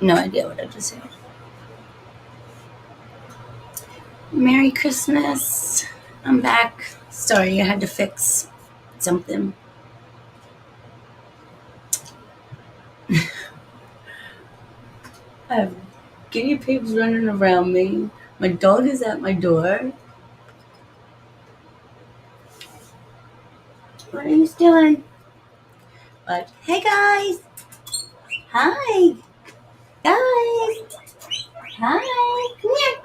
No idea what I just said. Merry Christmas. I'm back. Sorry, I had to fix something. I have guinea pigs running around me. My dog is at my door. What are you doing? But hey guys. Hi. Guys. Hi. Come here.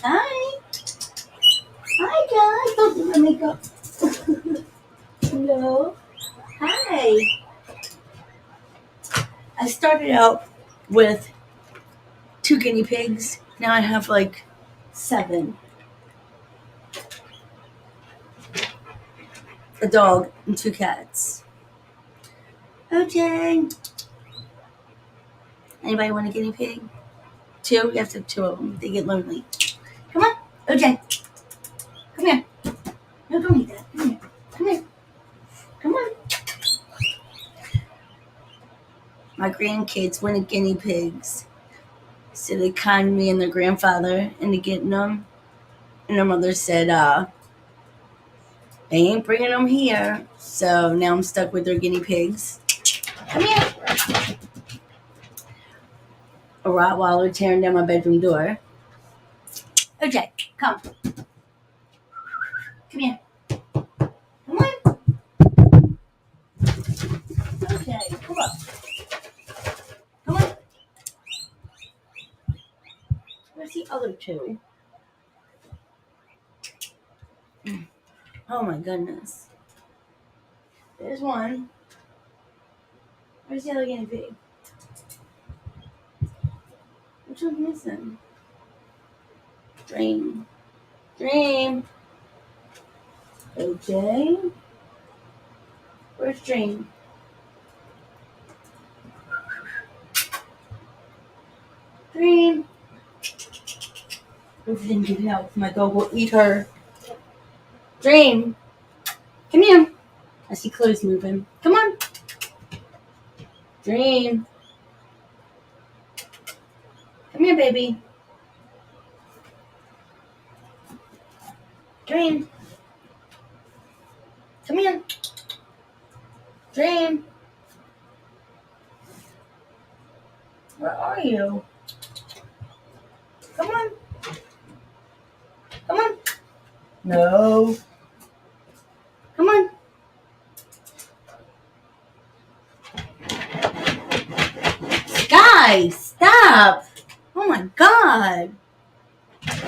Hi. Hi guys. Don't let me go. Hello. Hi. I started out with 2 guinea pigs. Now I have like 7. A dog and 2 cats. OJ. Anybody want a guinea pig? 2? You have to have 2 of them. They get lonely. Come on. OJ. Come here. No, don't eat that. Come here. Come here. Come on. My grandkids wanted guinea pigs. So they conned me and their grandfather into getting them. And their mother said, they ain't bringing them here. So now I'm stuck with their guinea pigs. Come here. A Rottweiler tearing down my bedroom door. OJ, come. Come here. Come on. OJ, come on. Come on. Where's the other 2? Oh my goodness. There's one. Where's the other guinea pig? Which one's missing? Dream. Dream. OJ. Where's Dream? Dream. If you didn't give help, my dog will eat her. Dream. Come here. I see clothes moving. Come on. Dream. Come here, baby. Dream. Come here. Dream. Where are you? Come on. Come on. No. Come on. Guys, stop. Oh my god.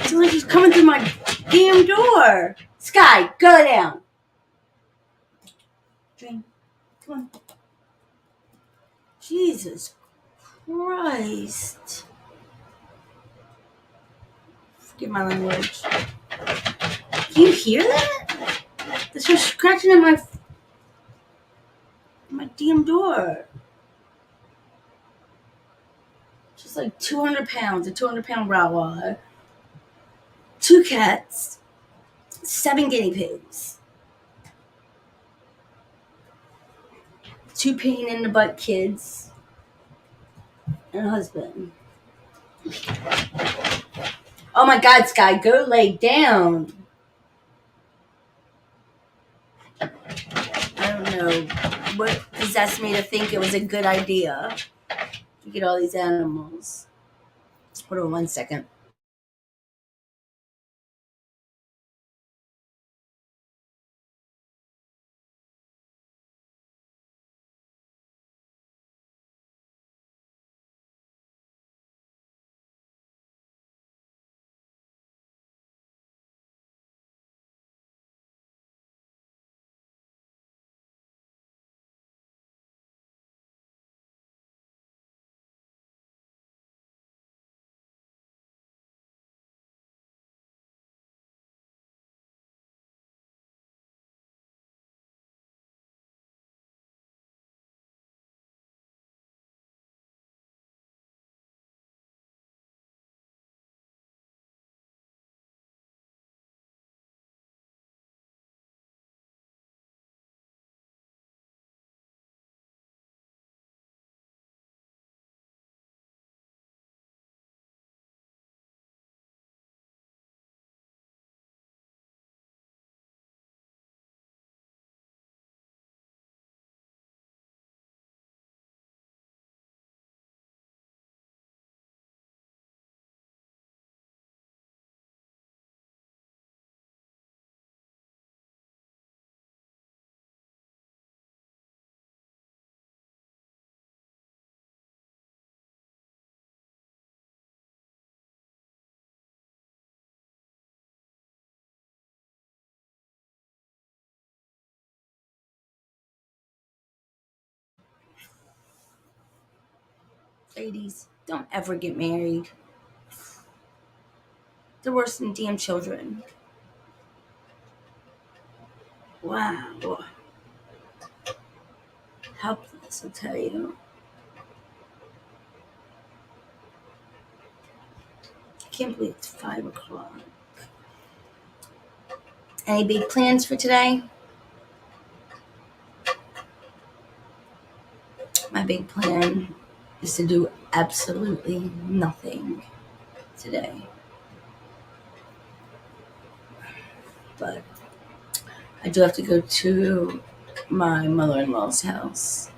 Someone's just coming through my damn door. Sky, go down. Dream. Come on. Jesus Christ. Forgive my language. Can you hear that? This was scratching at my damn door. Just like 200 pounds, a 200-pound Rottweiler, 2 cats, 7 guinea pigs, 2 pain in the butt kids, and a husband. Oh my god, Sky, go lay down. I don't know what possessed me to think it was a good idea to get all these animals. Hold on 1 second. Ladies, don't ever get married. They're worse than damn children. Wow. Helpless, I'll tell you. I can't believe it's 5 o'clock. Any big plans for today? My big plan is to do absolutely nothing today. But I do have to go to my mother-in-law's house.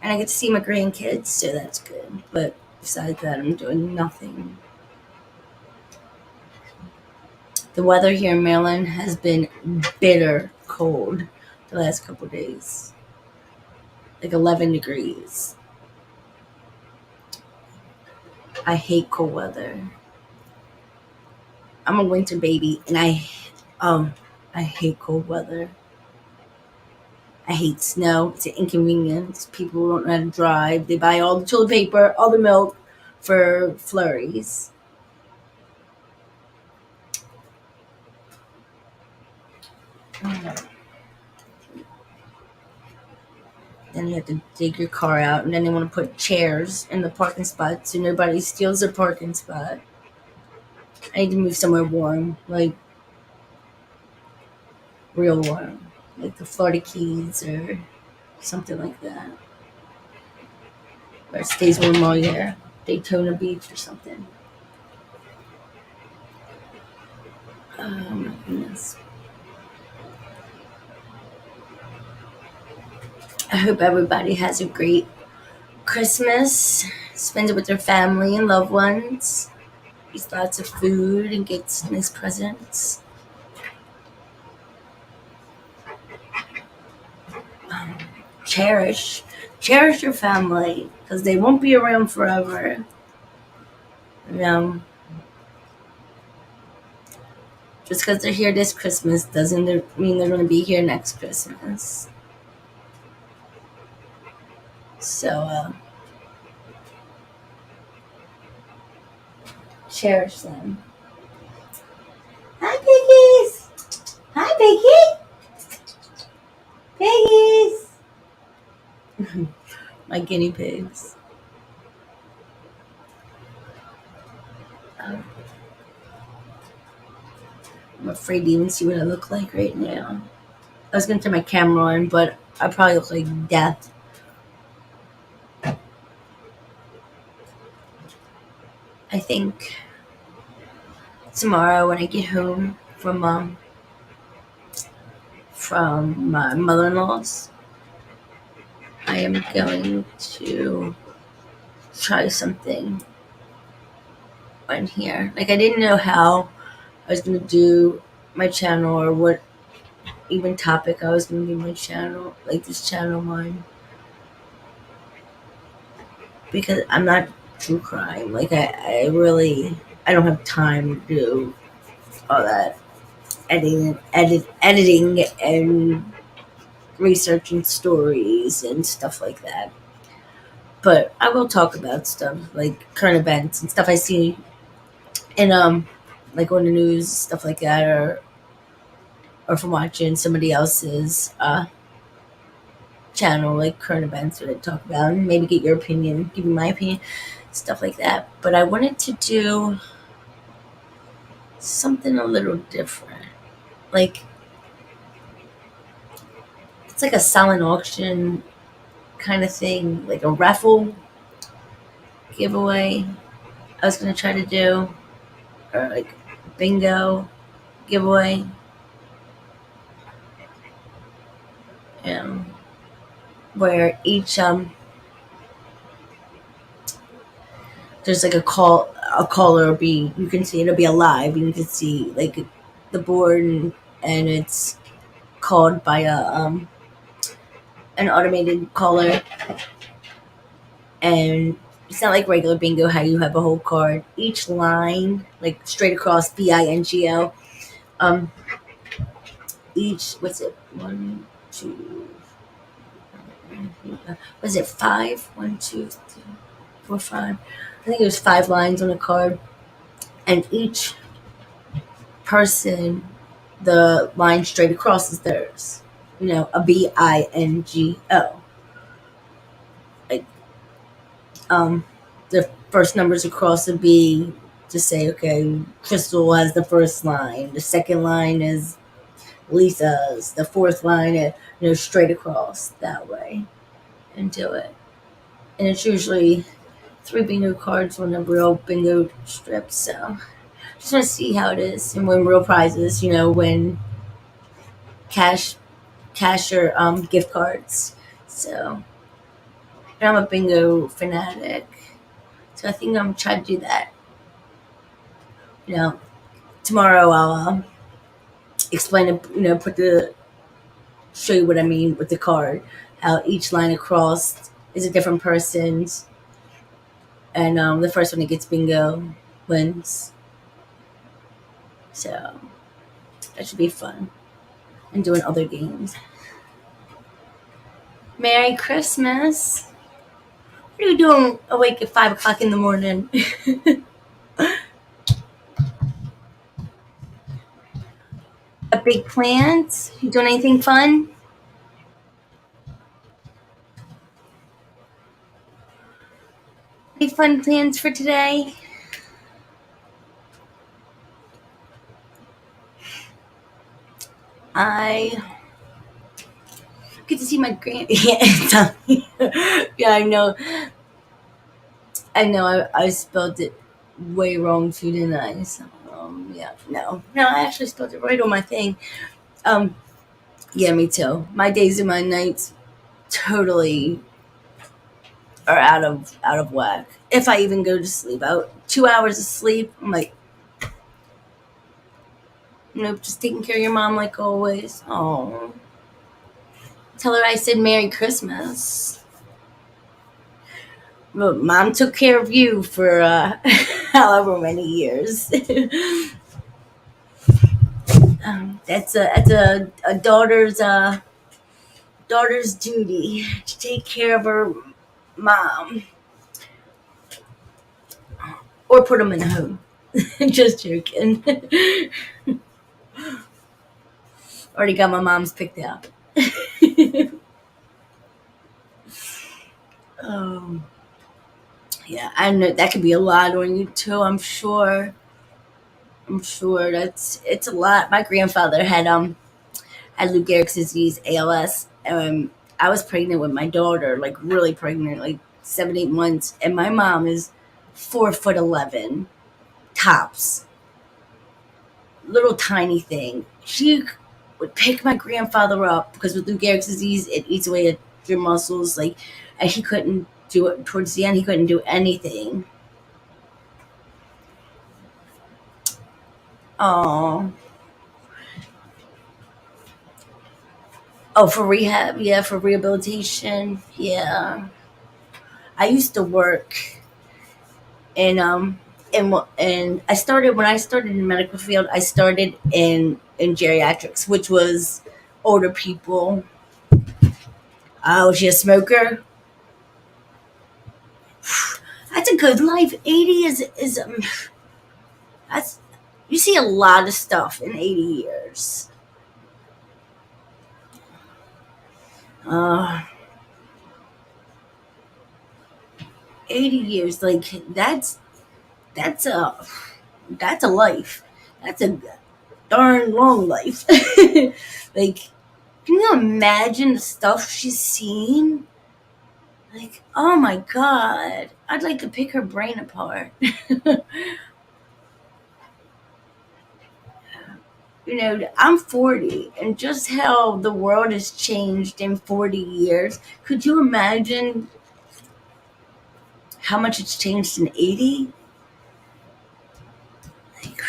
And I get to see my grandkids, so that's good. But besides that, I'm doing nothing. The weather here in Maryland has been bitter cold the last couple of days. Like 11 degrees. I hate cold weather. I'm a winter baby, and I hate cold weather. I hate snow. It's an inconvenience. People don't know how to drive. They buy all the toilet paper, all the milk for flurries. Then you have to dig your car out, and then they want to put chairs in the parking spot so nobody steals their parking spot. I need to move somewhere warm, like real warm, like the Florida Keys or something like that. Where it stays warm all year. Daytona Beach or something. Oh my goodness. I hope everybody has a great Christmas. Spends it with their family and loved ones. Eats lots of food and gets nice presents. Cherish your family because they won't be around forever. You know, just because they're here this Christmas doesn't mean they're going to be here next Christmas. So, cherish them. Hi, piggies! Hi, piggy! Piggies! My guinea pigs. I'm afraid to even see what I look like right now. I was going to turn my camera on, but I probably look like death. I think tomorrow when I get home from my mother-in-law's, I am going to try something on here. Like I didn't know how I was going to do my channel or what even topic I was going to do my channel, like this channel on. Because I'm not true crime. Like I don't have time to do all that editing and researching stories and stuff like that. But I will talk about stuff like current events and stuff I see in like on the news, stuff like that, or from watching somebody else's channel, like current events that I talk about, and maybe get your opinion, give you my opinion, stuff like that. But I wanted to do something a little different. Like it's like a silent auction kind of thing, like a raffle giveaway. I was gonna try to do, or like bingo giveaway. Where each there's like a caller will be, you can see it'll be alive, you can see like the board, and it's called by a an automated caller, and it's not like regular bingo how you have a whole card, each line like straight across bingo, each, what's it, one, two, Was it five? 1, 2, 3, 4, 5. I think it was 5 lines on a card, and each person, the line straight across is theirs. A BINGO. Like, the first numbers across would be to say, okay, Crystal has the first line. The second line is Lisa's. The fourth line, straight across that way, and do it. And it's usually 3 bingo cards on a real bingo strip. So just want to see how it is and win real prizes. Win cash, or gift cards. So and I'm a bingo fanatic. So I think I'm gonna try to do that. Tomorrow I'll explain it. Show you what I mean with the card. How each line across is a different person's, and the first one that gets bingo wins. So that should be fun. And doing other games. Merry Christmas. What are you doing awake at 5 o'clock in the morning? A big plans? You doing anything fun? Any fun plans for today? I get to see my grand. Yeah, I know. I spelled it way wrong too, didn't I? So, yeah, no, I actually spelled it right on my thing. Um, yeah, me too. My days and my nights totally are out of whack. If I even go to sleep, out 2 hours of sleep, I'm like, just taking care of your mom like always. Oh, tell her I said Merry Christmas. But mom took care of you for however many years. That's a daughter's duty to take care of her mom or put them in a home. Just joking. Already got my mom's picked out. um, yeah, I know that could be a lot on you too. I'm sure. It's a lot. My grandfather had Lou Gehrig's disease, ALS. I was pregnant with my daughter, like really pregnant, like 7, 8 months, and my mom is 4'11", tops, little tiny thing. She would pick my grandfather up because with Lou Gehrig's disease, it eats away at your muscles, like, and he couldn't do it towards the end. He couldn't do anything. Oh, for rehab, yeah, for rehabilitation, yeah. I used to work in and I started when I started in the medical field. I started in geriatrics, which was older people. Was she a smoker? That's a good life. 80 is that's you see a lot of stuff in 80 years. Uh, 80 years, like that's a that's a life. That's a darn long life. Like, can you imagine the stuff she's seen? Like, oh my god, I'd like to pick her brain apart. I'm 40, and just how the world has changed in 40 years. Could you imagine how much it's changed in 80? Like,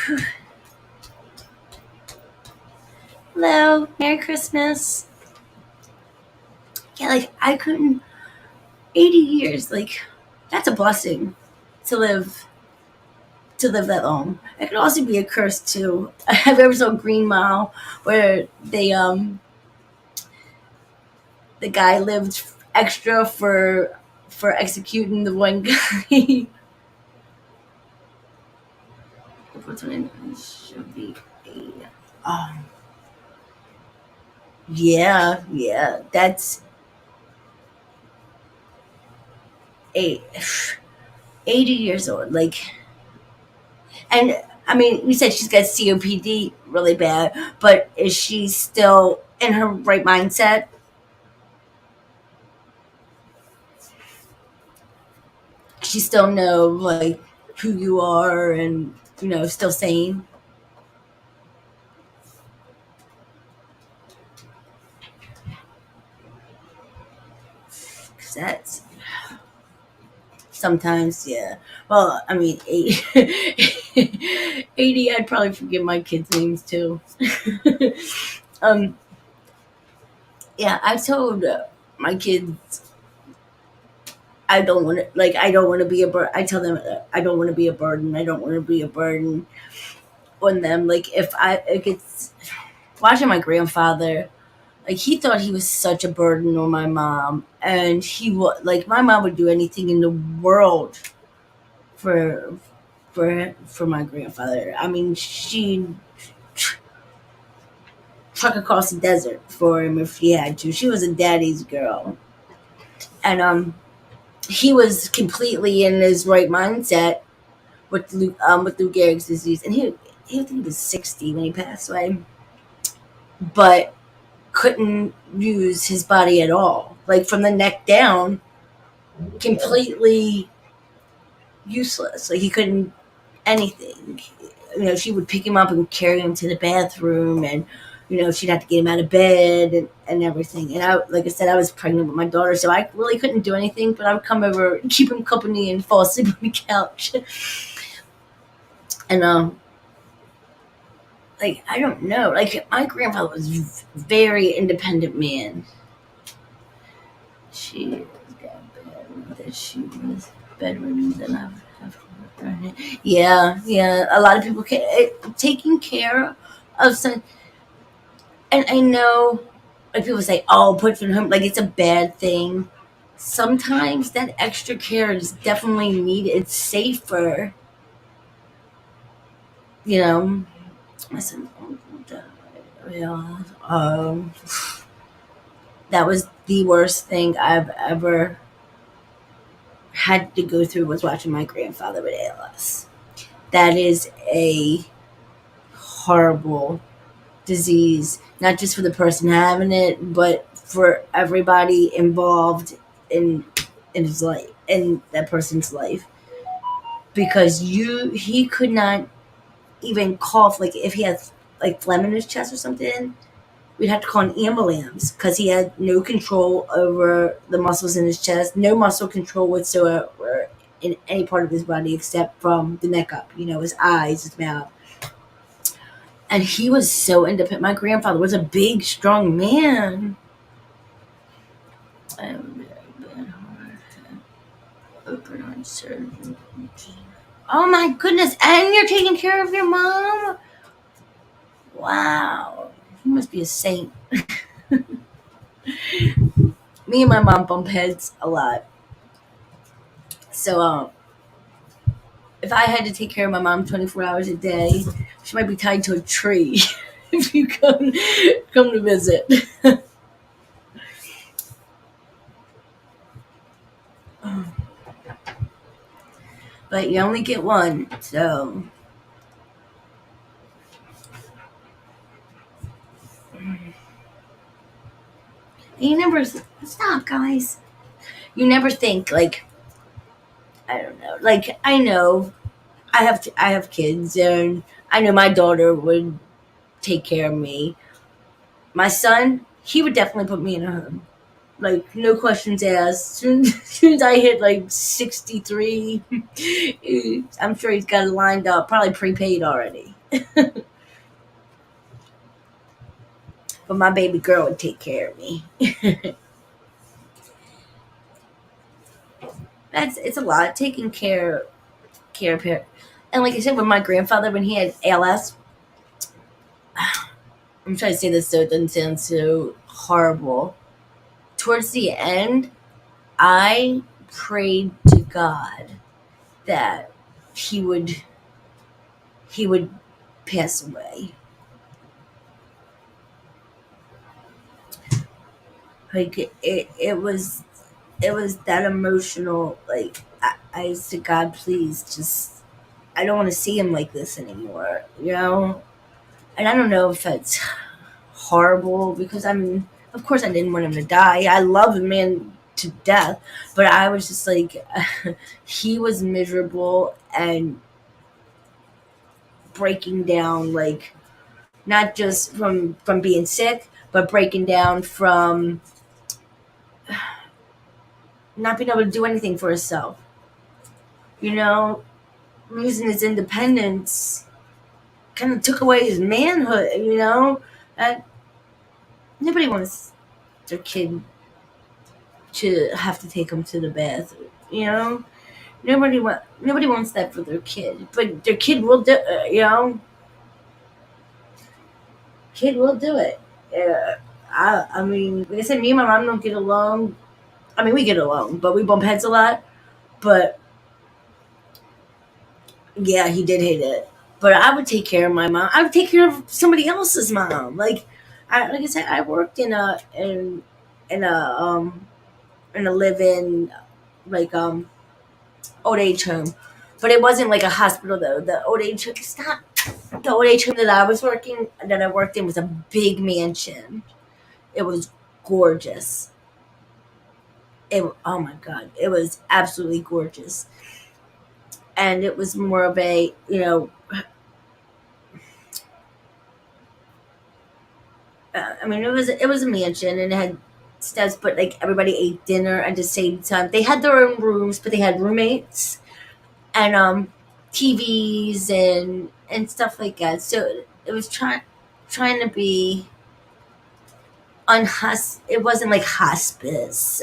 hello, Merry Christmas. Yeah, like, I couldn't. 80 years, like, that's a blessing to live that long. It could also be a curse too. Have you ever saw Green Mile, where the guy lived extra for executing the one guy. What's her name? Should be um, yeah, yeah. That's eight, 80 years old. Like, and I mean, you said she's got COPD really bad, but is she still in her right mindset? She still know like who you are, and still sane. 'Cause that's sometimes, yeah. Well, I mean, 80, I'd probably forget my kids' names too. um, yeah, I've told my kids I don't want to, like, I don't want to be a burden. I tell them I don't want to be a burden. I don't want to be a burden on them. Like, if it's watching my grandfather, like, he thought he was such a burden on my mom, and he would, like, my mom would do anything in the world for for my grandfather. I mean, she'd truck across the desert for him if she had to. She was a daddy's girl, and he was completely in his right mindset with Lou Gehrig's disease, and he I think he was 60 when he passed away, but couldn't use his body at all, like from the neck down, completely useless. Like, he couldn't anything. She would pick him up and carry him to the bathroom, and she'd have to get him out of bed and everything. And like I said, I was pregnant with my daughter, so I really couldn't do anything. But I would come over, keep him company, and fall asleep on the couch. And like, I don't know. Like, my grandfather was very independent man. She got bad that she was bedridden. Then I would have her. Yeah, yeah. A lot of people taking care of some, and I know, like, people say, "Oh, put from home," like it's a bad thing. Sometimes that extra care is definitely needed. It's safer, you know. Listen, yeah. That was the worst thing I've ever had to go through, was watching my grandfather with ALS. That is a horrible disease, not just for the person having it, but for everybody involved in his life, in that person's life. Because he could not even cough, like if he had like phlegm in his chest or something, we'd have to call an ambulance because he had no control over the muscles in his chest, no muscle control whatsoever in any part of his body except from the neck up, his eyes, his mouth. And he was so independent. My grandfather was a big, strong man. Open heart surgery. Oh my goodness! And you're taking care of your mom? Wow, you must be a saint. Me and my mom bump heads a lot. So, if I had to take care of my mom 24 hours a day, she might be tied to a tree if you come to visit. But you only get one, so you never stop, guys. You never think, like, I don't know. Like, I know I have kids, and I know my daughter would take care of me. My son, he would definitely put me in a home. Like, no questions asked. Soon as I hit like 63, I'm sure he's got it lined up, probably prepaid already. But my baby girl would take care of me. It's a lot taking care of her. And like I said, with my grandfather, when he had ALS, I'm trying to say this so it doesn't sound so horrible. Towards the end, I prayed to God that he would he would pass away. Like it was that emotional. Like I said, God, please, just I don't want to see him like this anymore. And I don't know if that's horrible because I mean, of course, I didn't want him to die. I love the man to death, but I was just like, he was miserable and breaking down, like not just from being sick, but breaking down from not being able to do anything for himself. You know, losing his independence kind of took away his manhood. That nobody wants their kid to have to take them to the bath. You know, nobody wants that for their kid, but their kid will do. Kid will do it. Yeah. I mean, like I said, me and my mom don't get along. I mean, we get along, but we bump heads a lot. But yeah, he did hate it. But I would take care of my mom. I would take care of somebody else's mom. Like I said, I worked in a in a live-in like old age home, but it wasn't like a hospital though. The old age home, stop. The old age home that I worked in was a big mansion. It was gorgeous. Oh my god, it was absolutely gorgeous, and it was more of a I mean, it was a mansion and it had steps, but like everybody ate dinner at the same time. They had their own rooms, but they had roommates and TVs and stuff like that. So it was trying to be It wasn't like hospice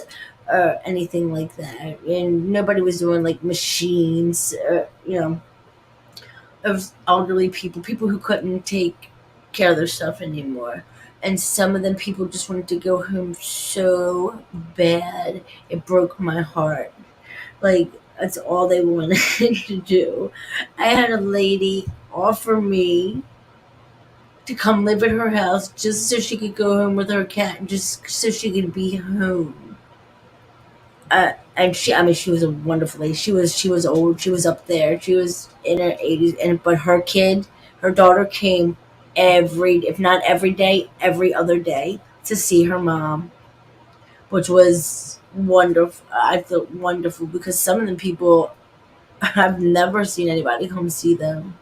or anything like that, and nobody was doing like machines. Of elderly people who couldn't take care of their stuff anymore. And some of them people just wanted to go home so bad. It broke my heart. Like, that's all they wanted to do. I had a lady offer me to come live at her house just so she could go home with her cat and just so she could be home. And I mean, she was a wonderful lady. She was old. She was up there. She was in her 80s, and but her daughter came if not every day, every other day to see her mom, which was wonderful. I felt wonderful because some of the people I've never seen anybody come see them.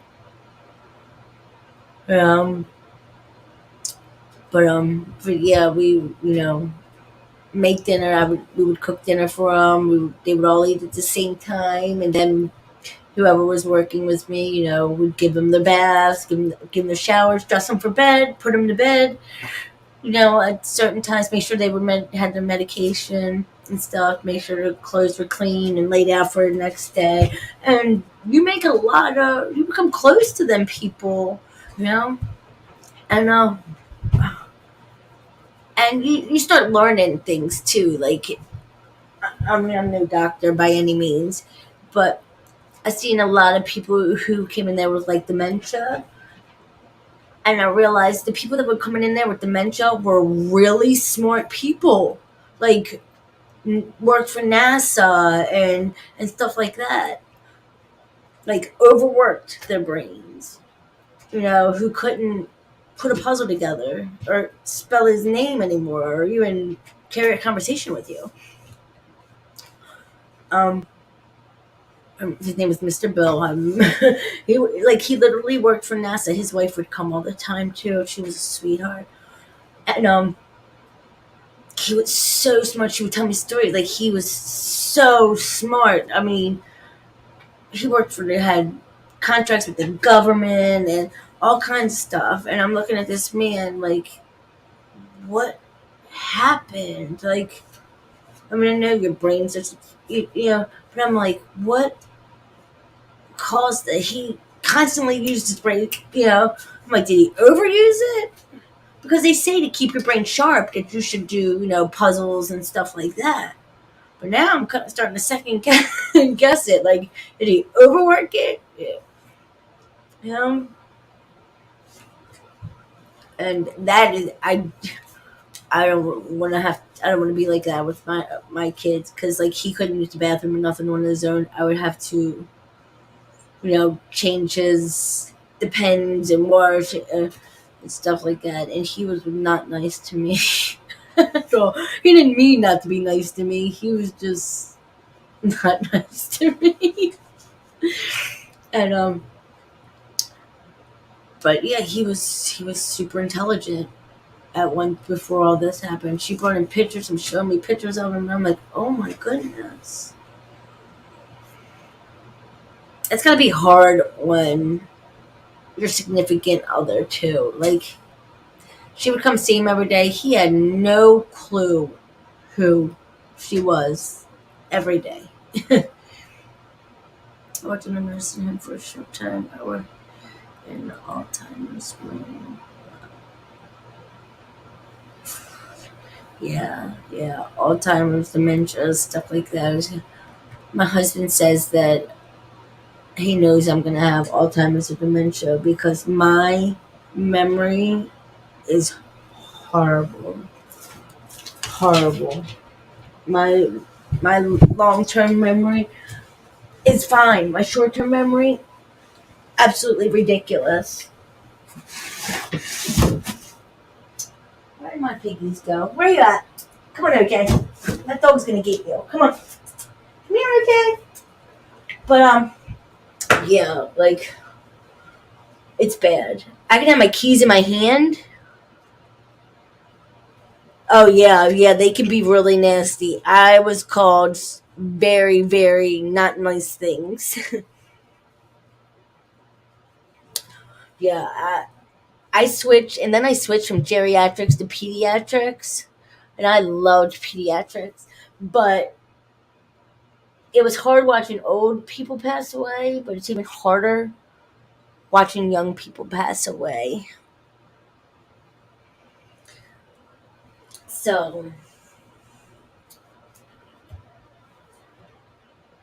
Um, but yeah, make dinner. We would cook dinner for them. They would all eat at the same time, and then whoever was working with me, would give them the baths, give them the showers, dress them for bed, put them to bed. At certain times, make sure they had their medication and stuff. Make sure their clothes were clean and laid out for the next day. And you become close to them people, you know. And you start learning things too. Like, I mean, I'm no doctor by any means, but I've seen a lot of people who came in there with like dementia, and I realized the people that were coming in there with dementia were really smart people, like worked for NASA and stuff like that, like overworked their brains, who couldn't put a puzzle together or spell his name anymore or even carry a conversation with you. Um, his name was Mr. Bill. He literally worked for NASA. His wife would come all the time too. She was a sweetheart, and he was so smart. She would tell me stories. Like, he was so smart. I mean, had contracts with the government and all kinds of stuff. And I'm looking at this man like, what happened? Like, I mean, I know your brain's just, but I'm like, what caused that? He constantly used his brain, I'm like, did he overuse it? Because they say to keep your brain sharp that you should do, puzzles and stuff like that. But now I'm kind of starting to second guess it. Like, did he overwork it? Yeah. You know? And that is, I don't want to have. I don't want to be like that with my kids because like he couldn't use the bathroom or nothing on his own. I would have to, change his depends and wash and stuff like that. And he was not nice to me. So he didn't mean not to be nice to me. He was just not nice to me. And but yeah, he was super intelligent at one before all this happened. She brought in pictures and showed me pictures of him, and I'm like, oh my goodness. It's gotta be hard when your significant other too. Like she would come see him every day. He had no clue who she was every day. I worked in a nursing home for a short time. I worked in Alzheimer's room. Yeah, Alzheimer's, dementia, stuff like that. My husband says that he knows I'm gonna have Alzheimer's or dementia because my memory is horrible, horrible. My my long term memory is fine. My short term memory, absolutely ridiculous. Where did my piggies go? Where you at? Come on, okay. That dog's gonna get you. Come on, come here, okay. But yeah, like it's bad. I can have my keys in my hand. Oh yeah, they can be really nasty. I was called very, very not nice things. Yeah, I switched, and then I switched from geriatrics to pediatrics, and I loved pediatrics, but it was hard watching old people pass away, but it's even harder watching young people pass away. So,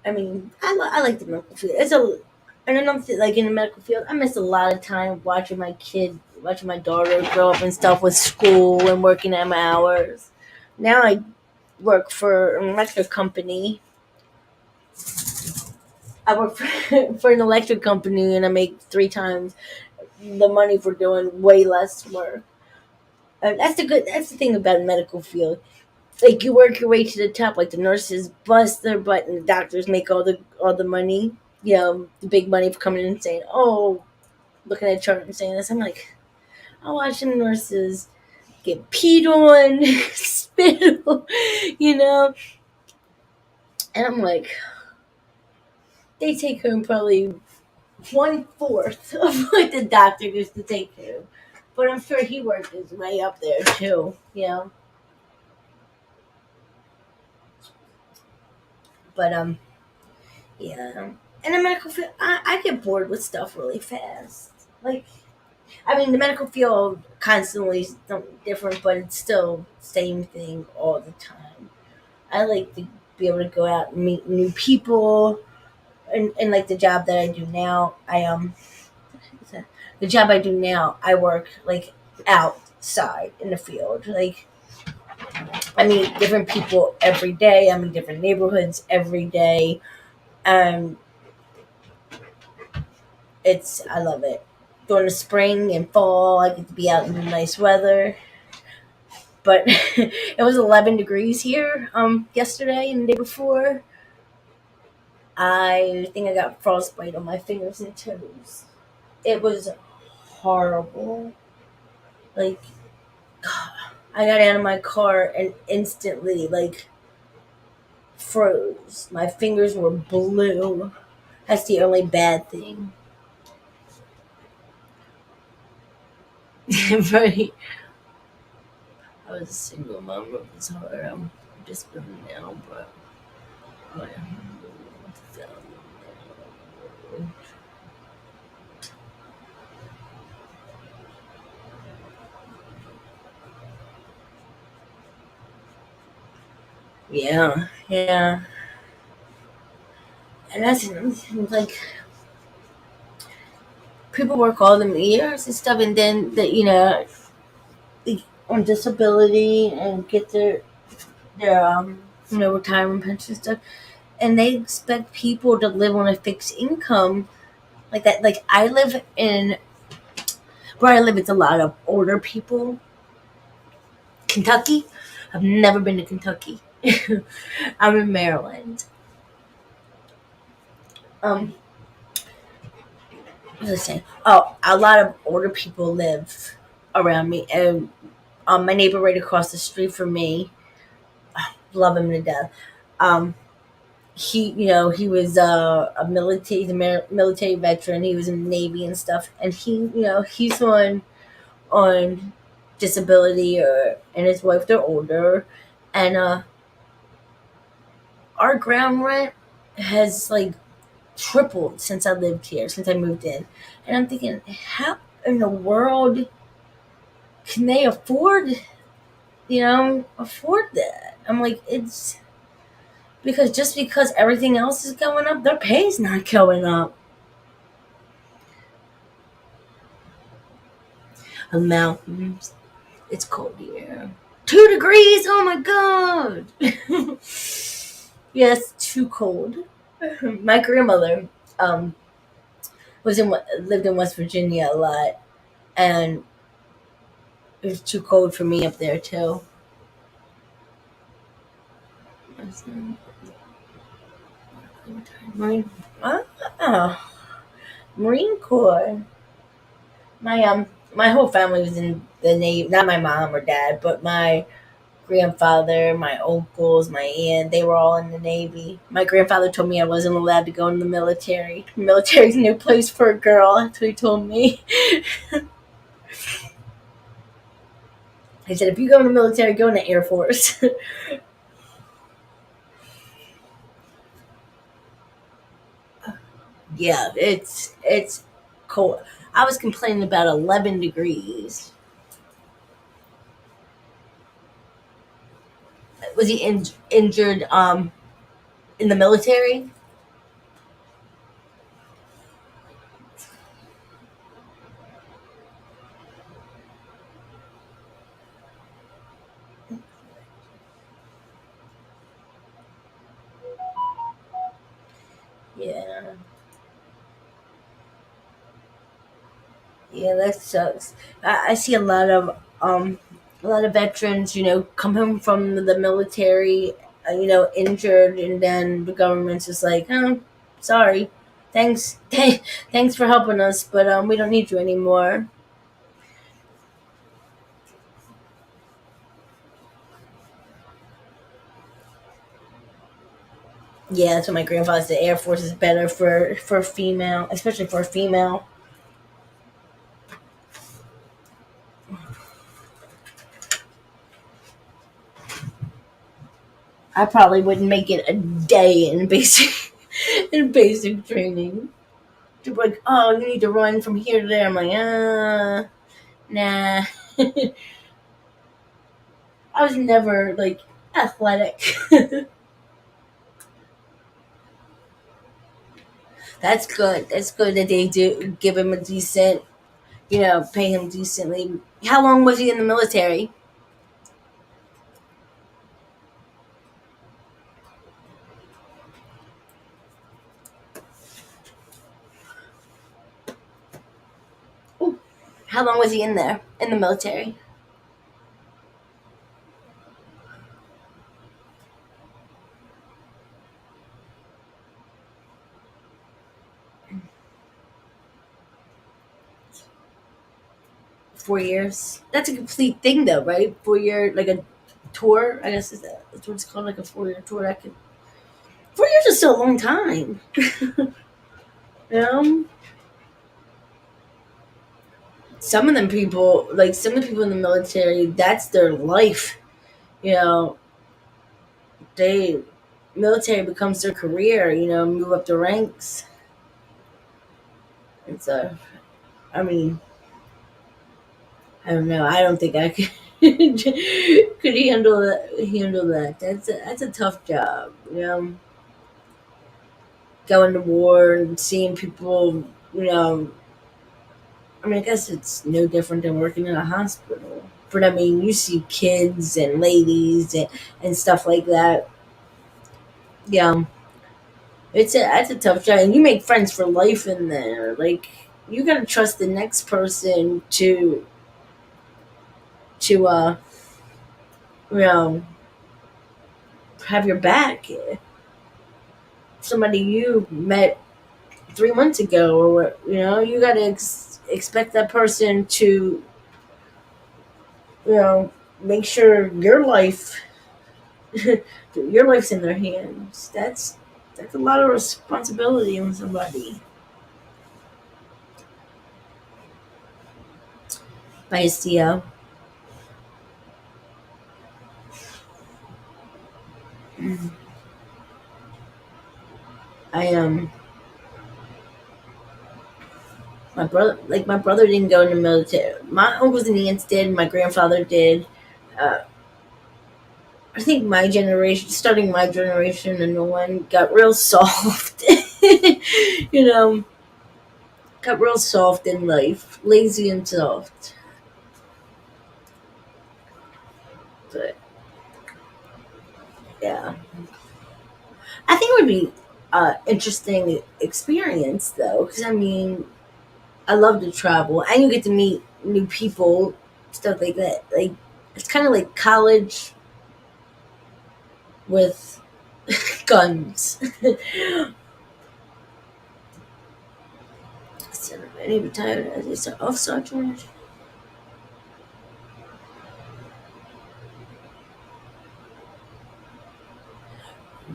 I mean, I like the medical field. And another thing, like in the medical field, I missed a lot of time watching my daughter grow up and stuff with school and working at my hours. Now I work for an electric company. I work for, for an electric company and I make 3 times the money for doing way less work. That's the thing about the medical field. Like you work your way to the top. Like the nurses bust their butt and the doctors make all the money. The big money for coming in and saying, "Oh, looking at a chart and saying this." I'm like, I watch the nurses get peed on, spit on, you know, and I'm like, they take home probably 1/4 of what the doctor used to take home. But I'm sure he worked his way up there too, But yeah. In the medical field, I get bored with stuff really fast. Like, I mean, the medical field constantly is something different, but it's still same thing all the time. I like to be able to go out and meet new people, and like the job that I do now, the job I do now, I work like outside in the field. Like I meet different people every day. I'm in different neighborhoods every day. Um, I love it. During the spring and fall, I get to be out in the nice weather. But it was 11 degrees here yesterday and the day before. I think I got frostbite on my fingers and toes. It was horrible. Like I got out of my car and instantly like froze. My fingers were blue. That's the only bad thing. Right. I was a single mom. It was hard. I'm just feeling now, but oh, yeah. So, Yeah, yeah, and that's like people work all them years and stuff, and then they on disability and get their retirement pension stuff, and they expect people to live on a fixed income like that. Like I live in where I live, it's a lot of older people. Kentucky, I've never been to Kentucky. I'm in Maryland. Um, what was I saying? Oh, a lot of older people live around me, and my neighbor right across the street from me, love him to death. Um, he was a military veteran. He was in the Navy and stuff, and he's on disability, and his wife, they're older, and our ground rent has like tripled since I lived here, since I moved in. And I'm thinking, how in the world can they afford that? I'm like, it's because just because everything else is going up, their pay's not going up. The mountains, it's cold here. 2 degrees, oh my god. Yes, too cold. My grandmother um lived in West Virginia a lot, and it was too cold for me up there too. Marine, ah, Marine Corps. My whole family was in the Navy. Not my mom or dad, but my grandfather, my uncles, my aunt. They were all in the Navy. My grandfather told me I wasn't allowed to go in the military. The military's a new place for a girl. That's what he told me. He said, if you go in the military, go in the Air Force. Yeah, it's cold. I was complaining about 11 degrees. Was he injured in the military? Yeah. Yeah, that sucks. I see a lot of veterans, come home from the military, injured, and then the government's just like, oh, sorry, thanks, thanks for helping us, but we don't need you anymore. Yeah, that's what my grandfather said. Air Force is better for female, especially for a female. I probably wouldn't make it a day in basic in basic training. People are like, oh, you need to run from here to there. I'm like, nah. I was never like athletic. That's good. That's good that they do give him a decent, pay him decently. How long was he in the military? Ooh, how long was he in there in the military? 4 years. That's a complete thing, though, right? 4 year, like a tour. I guess that's what it's called, like a 4 year tour. 4 years is still a long time. You know, some of the people in the military, that's their life. You know, they military becomes their career. Move up the ranks. And so, I mean, I don't know. I don't think I could. Could he handle that? Handle that? That's a tough job. Going to war and seeing people. I mean, I guess it's no different than working in a hospital. But I mean, you see kids and ladies and stuff like that. Yeah, that's a tough job, and you make friends for life in there. Like you gotta trust the next person to you know have your back. Somebody you met 3 months ago, or you gotta expect that person to you know make sure your life's in their hands. That's a lot of responsibility on somebody. By CEO. I my brother didn't go in the military. My uncles and aunts did. My grandfather did. Uh, I think my generation, starting my generation and the one, got real soft. you know, got real soft in life, lazy and soft. But yeah, I think it would be interesting experience though, because I mean, I love to travel, and you get to meet new people, stuff like that. Like it's kind of like college with guns. Instead of any retired as a off sergeant.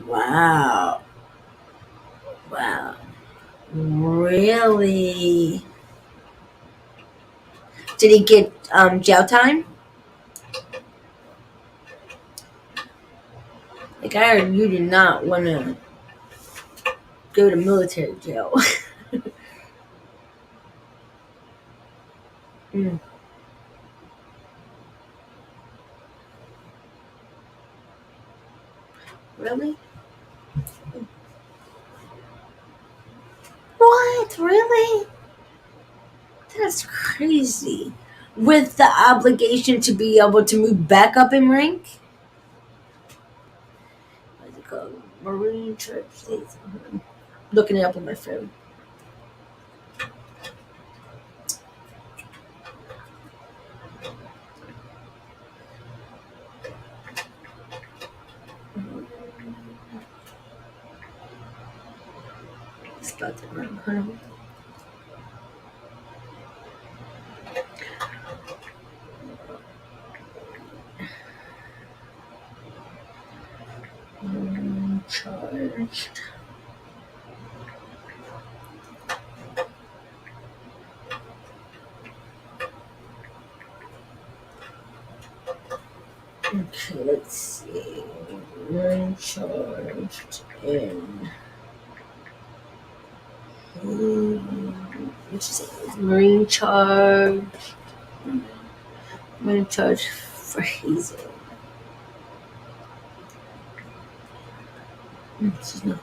Wow, wow, really? Did he get jail time? Like I heard, you did not want to go to military jail. Mm, really? What? Really? That's crazy. With the obligation to be able to move back up in rank? What's it called? Marine Church. Looking it up on my phone. It's about to run. Charged. Okay, let's see. Marine charged in. Which is it? Marine charge. Marine charge for hazing. No.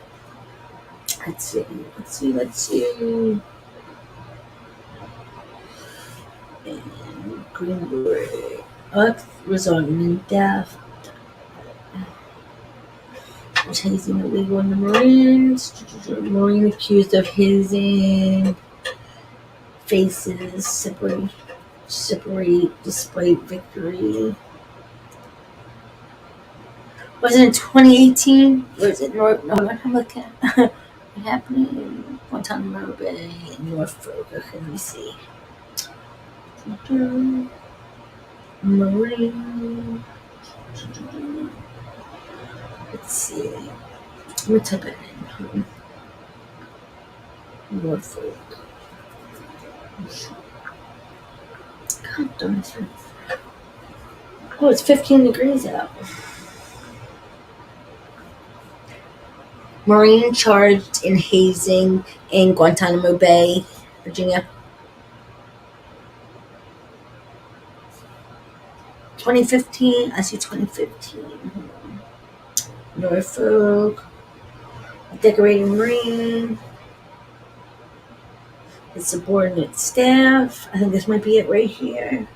Let's see. Let's see. Let's see. And Greenberg. Up resulting in death. Was hazing illegal in the Marines. Marine accused of hazing. Faces separate despite victory. Was it in 2018? Was it North? No, I'm looking. What happened in Guantanamo Bay in Norfolk? Okay, let me see. Marine. Let's see. Let me type it in. Norfolk. God darn it. Oh, it's 15 degrees out. Marine charged in hazing in Guantanamo Bay, Virginia. 2015. I see 2015. Norfolk. Decorating Marine. The subordinate staff. I think this might be it right here.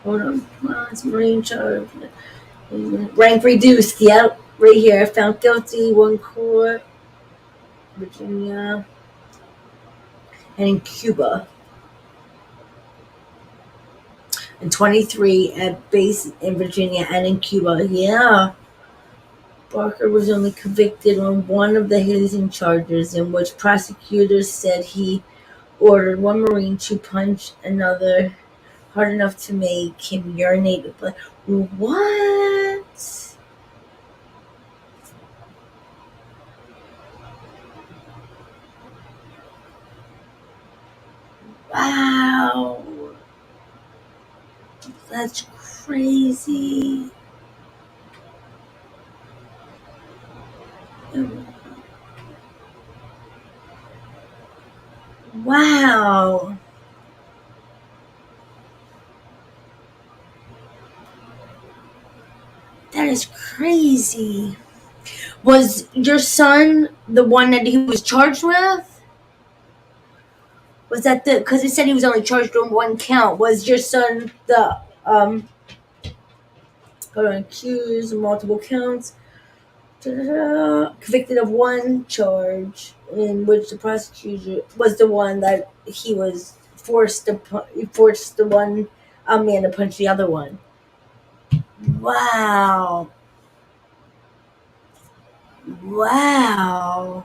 Hold on. It's Marine charge. Rank reduced. Yep. Right here. Found guilty. 1 court. Virginia. And in Cuba. And 23 at base in Virginia and in Cuba. Yeah. Barker was only convicted on one of the hazing charges, in which prosecutors said he ordered one Marine to punch another hard enough to make him urinate with blood. What? Wow. That's crazy. Wow. That is crazy. Was your son the one that he was charged with? Was that the, because he said he was only charged on 1 count. Was your son the, accused of multiple counts? Convicted of 1 charge in which the prosecutor was the one that he was forced the one man to punch the other one. Wow. Wow.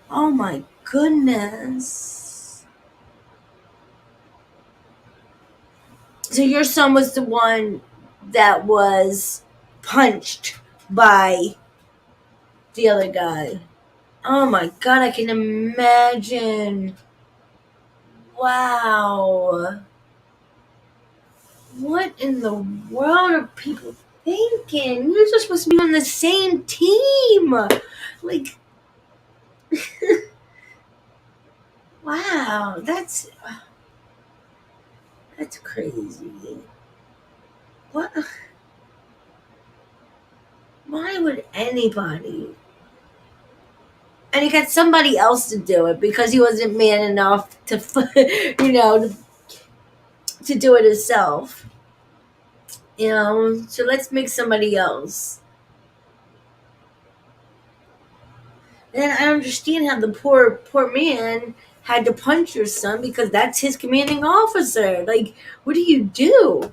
Oh my goodness. So your son was the one that was punched by the other guy. Oh my god, I can imagine. Wow. What in the world are people thinking? You're just supposed to be on the same team. Like, wow, that's crazy. What? Why would anybody? And he got somebody else to do it because he wasn't man enough to, to do it himself. So let's make somebody else. And I understand how the poor man had to punch your son because that's his commanding officer. Like, what do you do?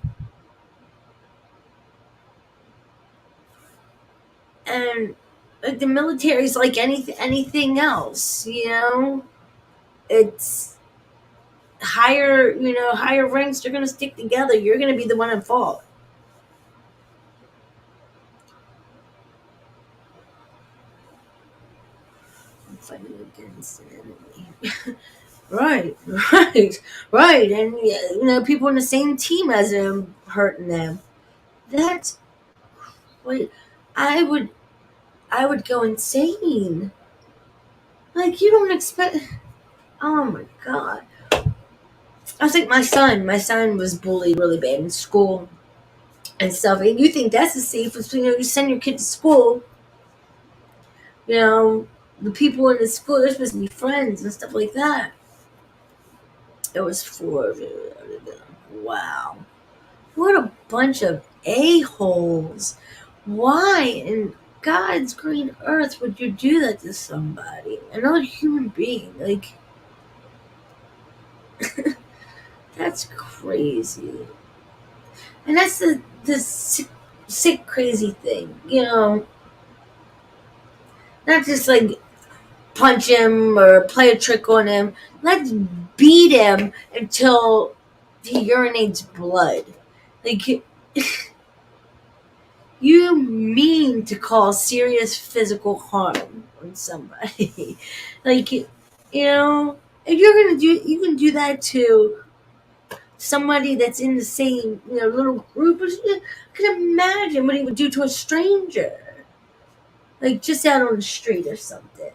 And like, the military is like anything else, It's higher ranks. They're gonna stick together. You're gonna be the one at fault. I'm fighting against an enemy. Right. And people in the same team as him hurting them. That's wait. I would go insane. Like, you don't expect. Oh my god. I was like, my son was bullied really bad in school and stuff. And you think that's the safest, you send your kid to school, the people in the school, they're supposed to be friends and stuff like that. It was wow. What a bunch of a-holes. Why in God's green earth would you do that to somebody? Another human being. Like, that's crazy. And that's the sick, crazy thing. Not just like punch him or play a trick on him. Let's beat him until he urinates blood. Like, you mean to cause serious physical harm on somebody. Like, if you're gonna you can do that to somebody that's in the same, little group. I can imagine what he would do to a stranger. Like, just out on the street or something,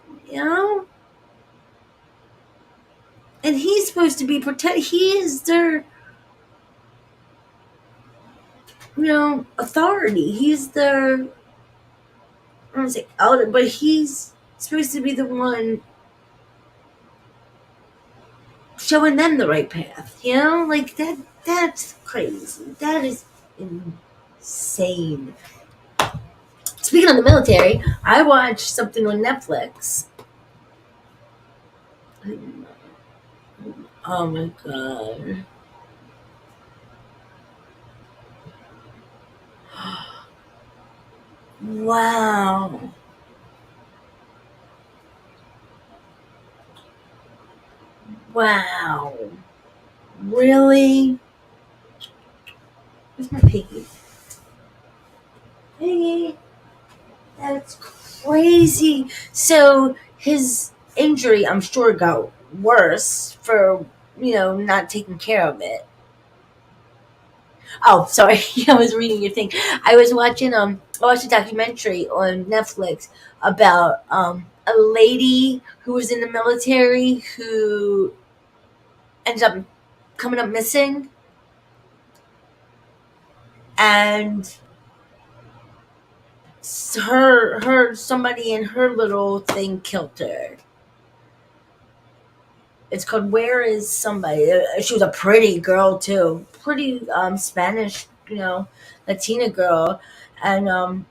And he's supposed to be protected. He is their authority. He's the, I don't want to say elder, but he's supposed to be the one showing them the right path. Like that. That's crazy. That is insane. Speaking of the military, I watched something on Netflix. Oh my god. Wow. Wow. Really? Where's my piggy? Piggy. That's crazy. So his injury, I'm sure, got worse for, not taking care of it. Oh, sorry. I was reading your thing. I watched a documentary on Netflix about a lady who was in the military who ended up coming up missing, and her somebody in her little thing killed her. It's called Where Is Somebody. She was a pretty girl too, pretty Spanish, Latina girl, and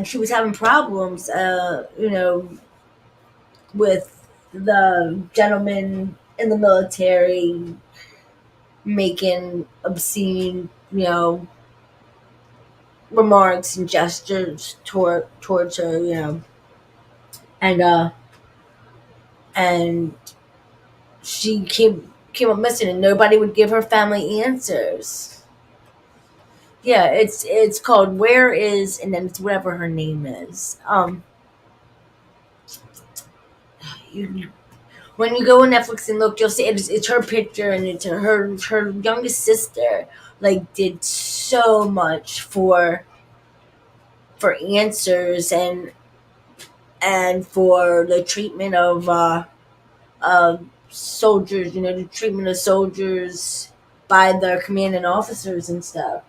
she was having problems, with the gentleman in the military making obscene, remarks and gestures towards her, and and she came up missing, and nobody would give her family answers. Yeah, it's called Where Is, and then it's whatever her name is. You, when you go on Netflix and look, you'll see it's her picture, and it's her youngest sister. Like, did so much for answers, and for the treatment of soldiers. The treatment of soldiers by their commanding officers and stuff.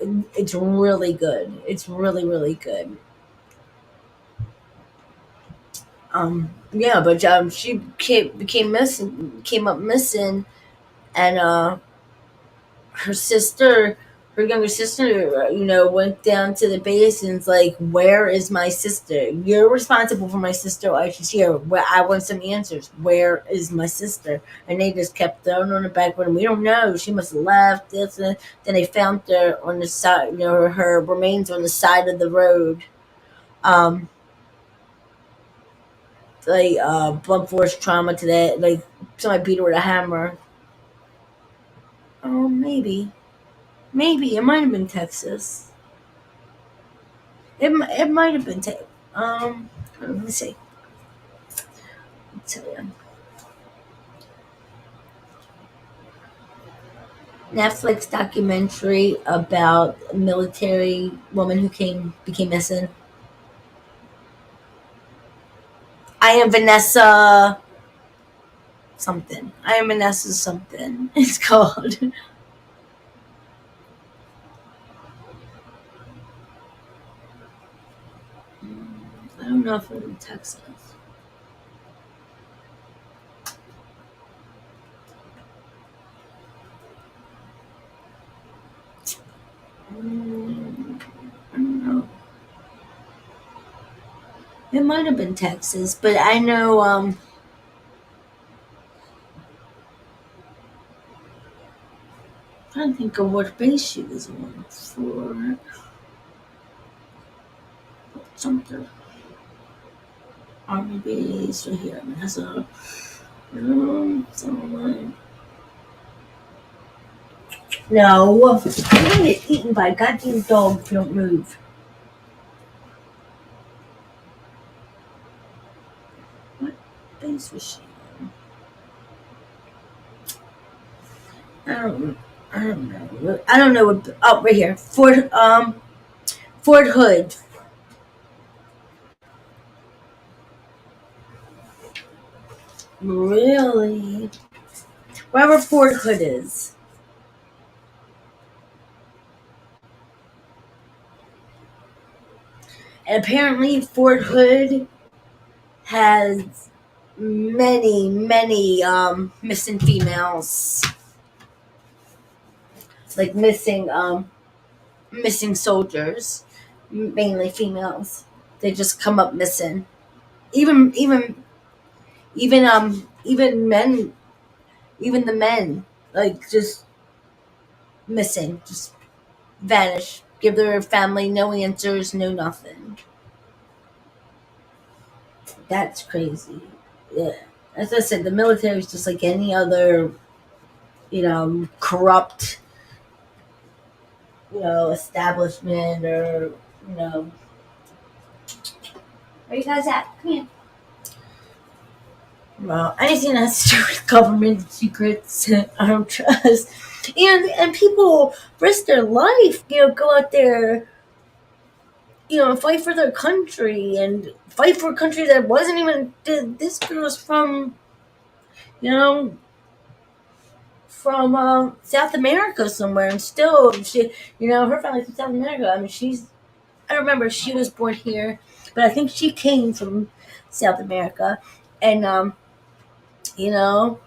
It's really good. It's really, really good. Yeah, but she came up missing, and her sister, her younger sister, went down to the base and was like, "Where is my sister? You're responsible for my sister. Why she's here? Where I want some answers. Where is my sister?" And they just kept throwing on the back burner. We don't know. She must have left. This and then they found her on the side. Her remains on the side of the road. Um, like blunt force trauma to that. Like somebody beat her with a hammer. Oh, maybe it might have been Texas. It might have been let me see. I'll tell you. Netflix documentary about a military woman who became missing. I am Vanessa something. I am Vanessa something. It's called. I don't know if it's in Texas. I don't know. It might have been Texas, but I know. I'm trying to think of what base she was on for something. Army base right here. It has a. Someone. No, I'm gonna get eaten by a goddamn dog if you don't move. What base was she on? I don't. I don't know. I don't know what. Oh, right here, Fort Hood. Really? Wherever Fort Hood is. And apparently Fort Hood has many missing females, like missing soldiers, mainly females. They just come up missing. Even even even men, even the men, like just missing, just vanish. Give their family no answers, no nothing. That's crazy. Yeah. As I said, the military is just like any other, corrupt, establishment or, where you guys at? Come here. Well, anything that's to do with government secrets, I don't trust. And people risk their life, go out there, and fight for their country and fight for a country that wasn't even. This girl's from, you know, South America somewhere, and still her family's from South America. I mean, I remember she was born here, but I think she came from South America, and you know,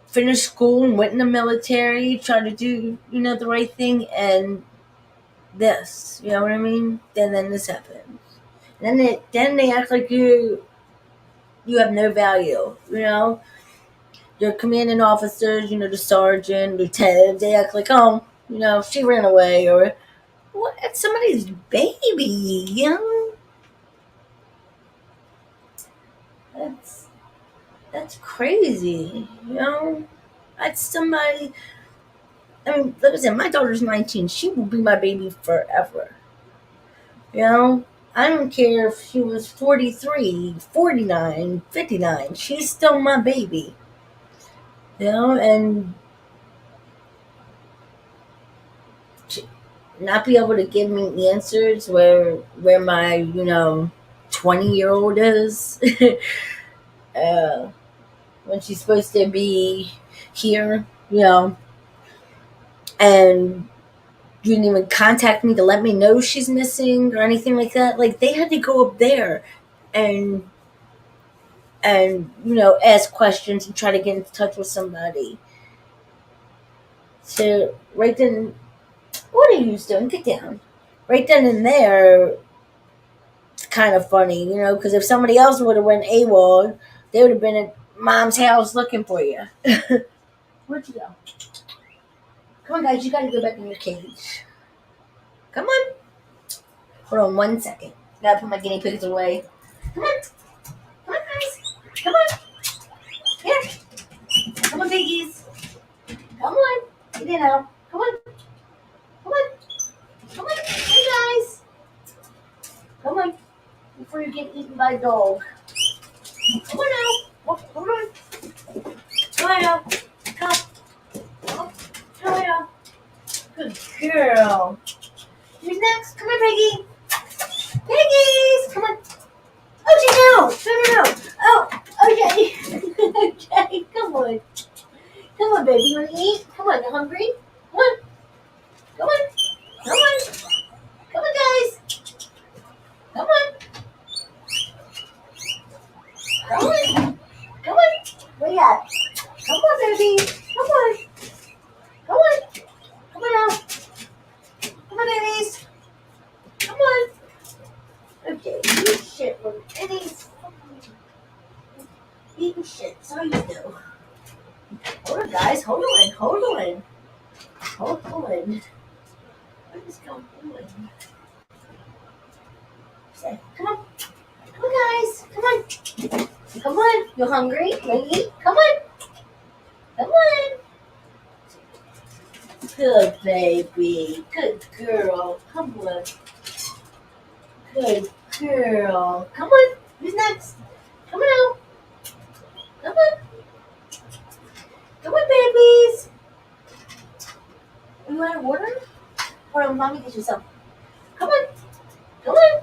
finished school and went in the military, tried to do the right thing, and this, you know what I mean? Then this happened. Then they act like you have no value, Your commanding officers, the sergeant, lieutenant, they act like, oh, she ran away, or what? It's somebody's baby, That's crazy, That's somebody. I mean, like I said, my daughter's 19. She will be my baby forever. I don't care if she was 43, 49, 59. She's still my baby. And not be able to give me answers where my 20-year-old is uh, when she's supposed to be here, and you didn't even contact me to let me know she's missing or anything like that. Like, they had to go up there and ask questions and try to get in touch with somebody. So right then, what are you doing? Get down. Right then and there, it's kind of funny, because if somebody else would have went AWOL, they would have been at mom's house looking for you. Where'd you go? Come on, guys, you got to go back in your cage. Come on. Hold on 1 second. Gotta put my guinea pigs away. Come on. Come on, guys. Come on. Here. Come on, piggies. Come on. Get in now. Come on. Come on. Come on. Hey, guys. Come on. Before you get eaten by a dog. Come on now. Oh, hold on. Come on now. Come. Oh, come on now. Good girl. Who's next? Come on, Piggy. Piggies. Come on. Oh, no. Oh, okay. Okay, come on. Come on, baby. You want to eat? Come on, you hungry? Come on. Come on. Come on. Come on, guys. Come on. Come on. Come on. Where you at? Come on, baby. Come on. Come on. Come on out. Come on, babies. Come on. Okay, you shit from any eating shit. So you do. Hold on, guys. Hold on. Hold on. Hold on. What is going on? Say, come on. Come on, guys. Come on. Come on. You hungry? You want to eat? Come on. Come on. Good baby. Good girl. Come on. Good girl. Come on. Who's next? Come on out. Come on. Come on, babies. You want water? Or mommy get you some. Come on. Come on.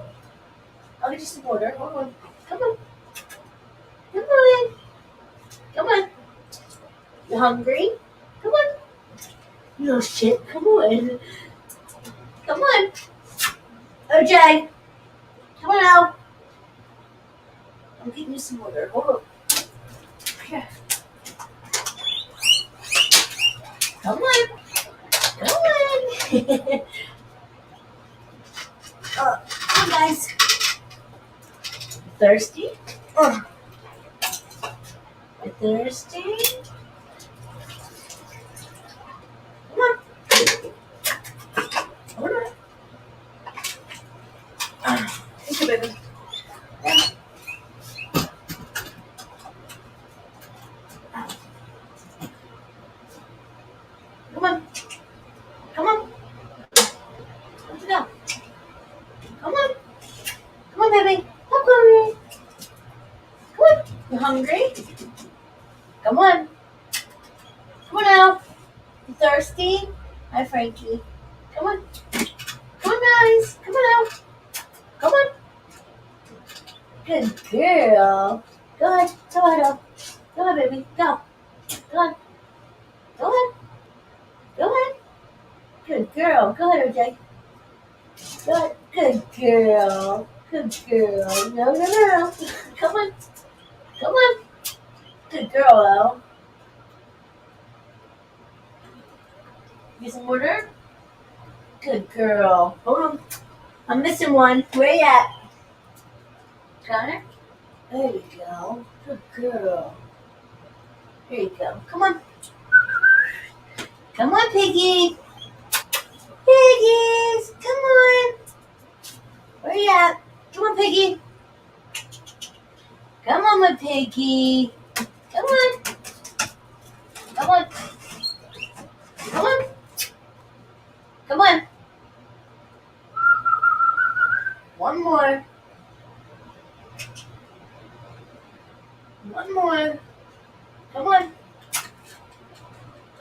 I'll get you some water. Hold on. Come on. Come on. Come on. You hungry? Come on. You little shit. Come on. Come on. OJ. Come on out. I'm getting you some water. Hold on. Here. Come on. Come on. Come on, guys. Thirsty? You thirsty? Come on. Hold on. Thank you, baby. Yeah. Come on. Come on. Let's go. Come on. Come on, baby. Come on. Come on. You hungry? Come on. Come on now. You thirsty? Hi, Frankie. Come on. Come on, guys. Come on out. Come on. Good girl. Go ahead. Go ahead. Go ahead, baby. Go. Go ahead. Go ahead. Go ahead. Good girl. Go ahead, OJ. Go ahead. Good girl. Good girl. No, no, no. Come on. Come on. Good girl, Elle. Get some water? Good girl. Hold on. I'm missing one. Where you at? Got it? There you go. Good girl. There you go. Come on. Come on, Piggy. Piggies. Come on. Where you at? Come on, Piggy. Come on, my Piggy. Come on. Come on. Come on. Come on. One more. One more. Come on.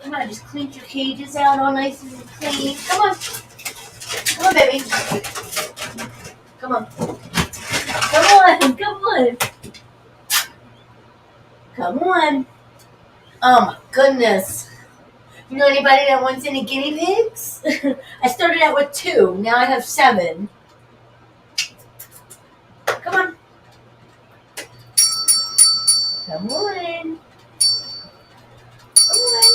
Come on, just clean your cages out all nice and clean. Come on. Come on, baby. Come on. Come on. Come on. Come on. Oh my goodness. You know anybody that wants any guinea pigs? I started out with 2. Now I have 7. Come on. Come on. Come on.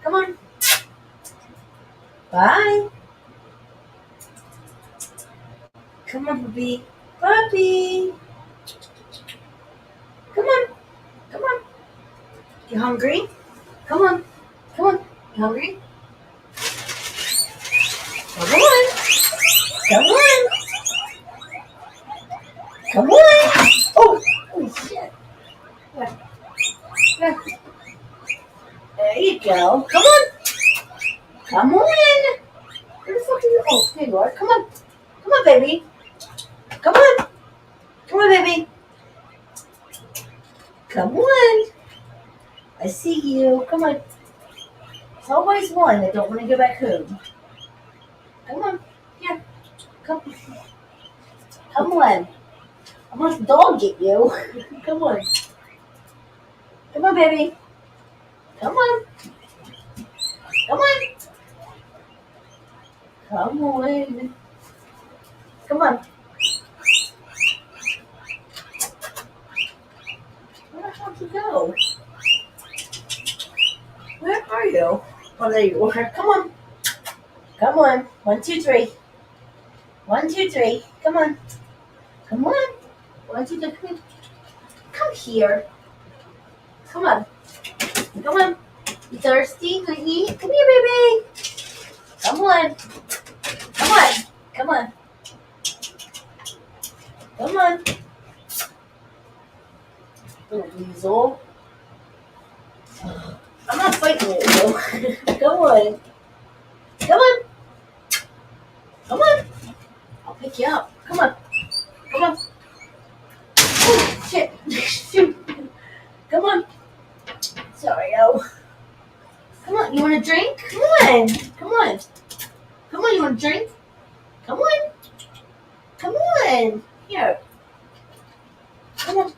Come on. Bye. Come on, puppy. Puppy. Come on. Come on. You hungry? Come on. Come on. You hungry? Come on. Come on. Come on. Oh, shit. Yeah. Yeah. There you go. Come on. Come on. Where the fuck are you? Oh, there you are. Come on. Come on, baby. Come on. Come on, baby. Come on. I see you. Come on. It's always one that don't want to go back home. Come on. Here. Come. Come on. I must dog get you. Come on. Come on, baby. Come on. Come on. Come on. Come on. Where the hell did you go? Where are you? Oh, there you are. Come on. Come on. 1, 2, 3. 1, 2, 3. Come on. Come on. 1, 2, 3. Come here. Come here. Come on. Come on. You thirsty? Can you eat? Come here, baby. Come on. Come on. Come on. Come on. Little weasel. I'm not fighting you, though. Come on. Come on. Come on. I'll pick you up. Come on. Come on. Oh, shit. Shoot. Come on. Sorry, oh. Come on. You want a drink? Come on. Come on. Come on. You want a drink? Come on. Come on. Here. Come on.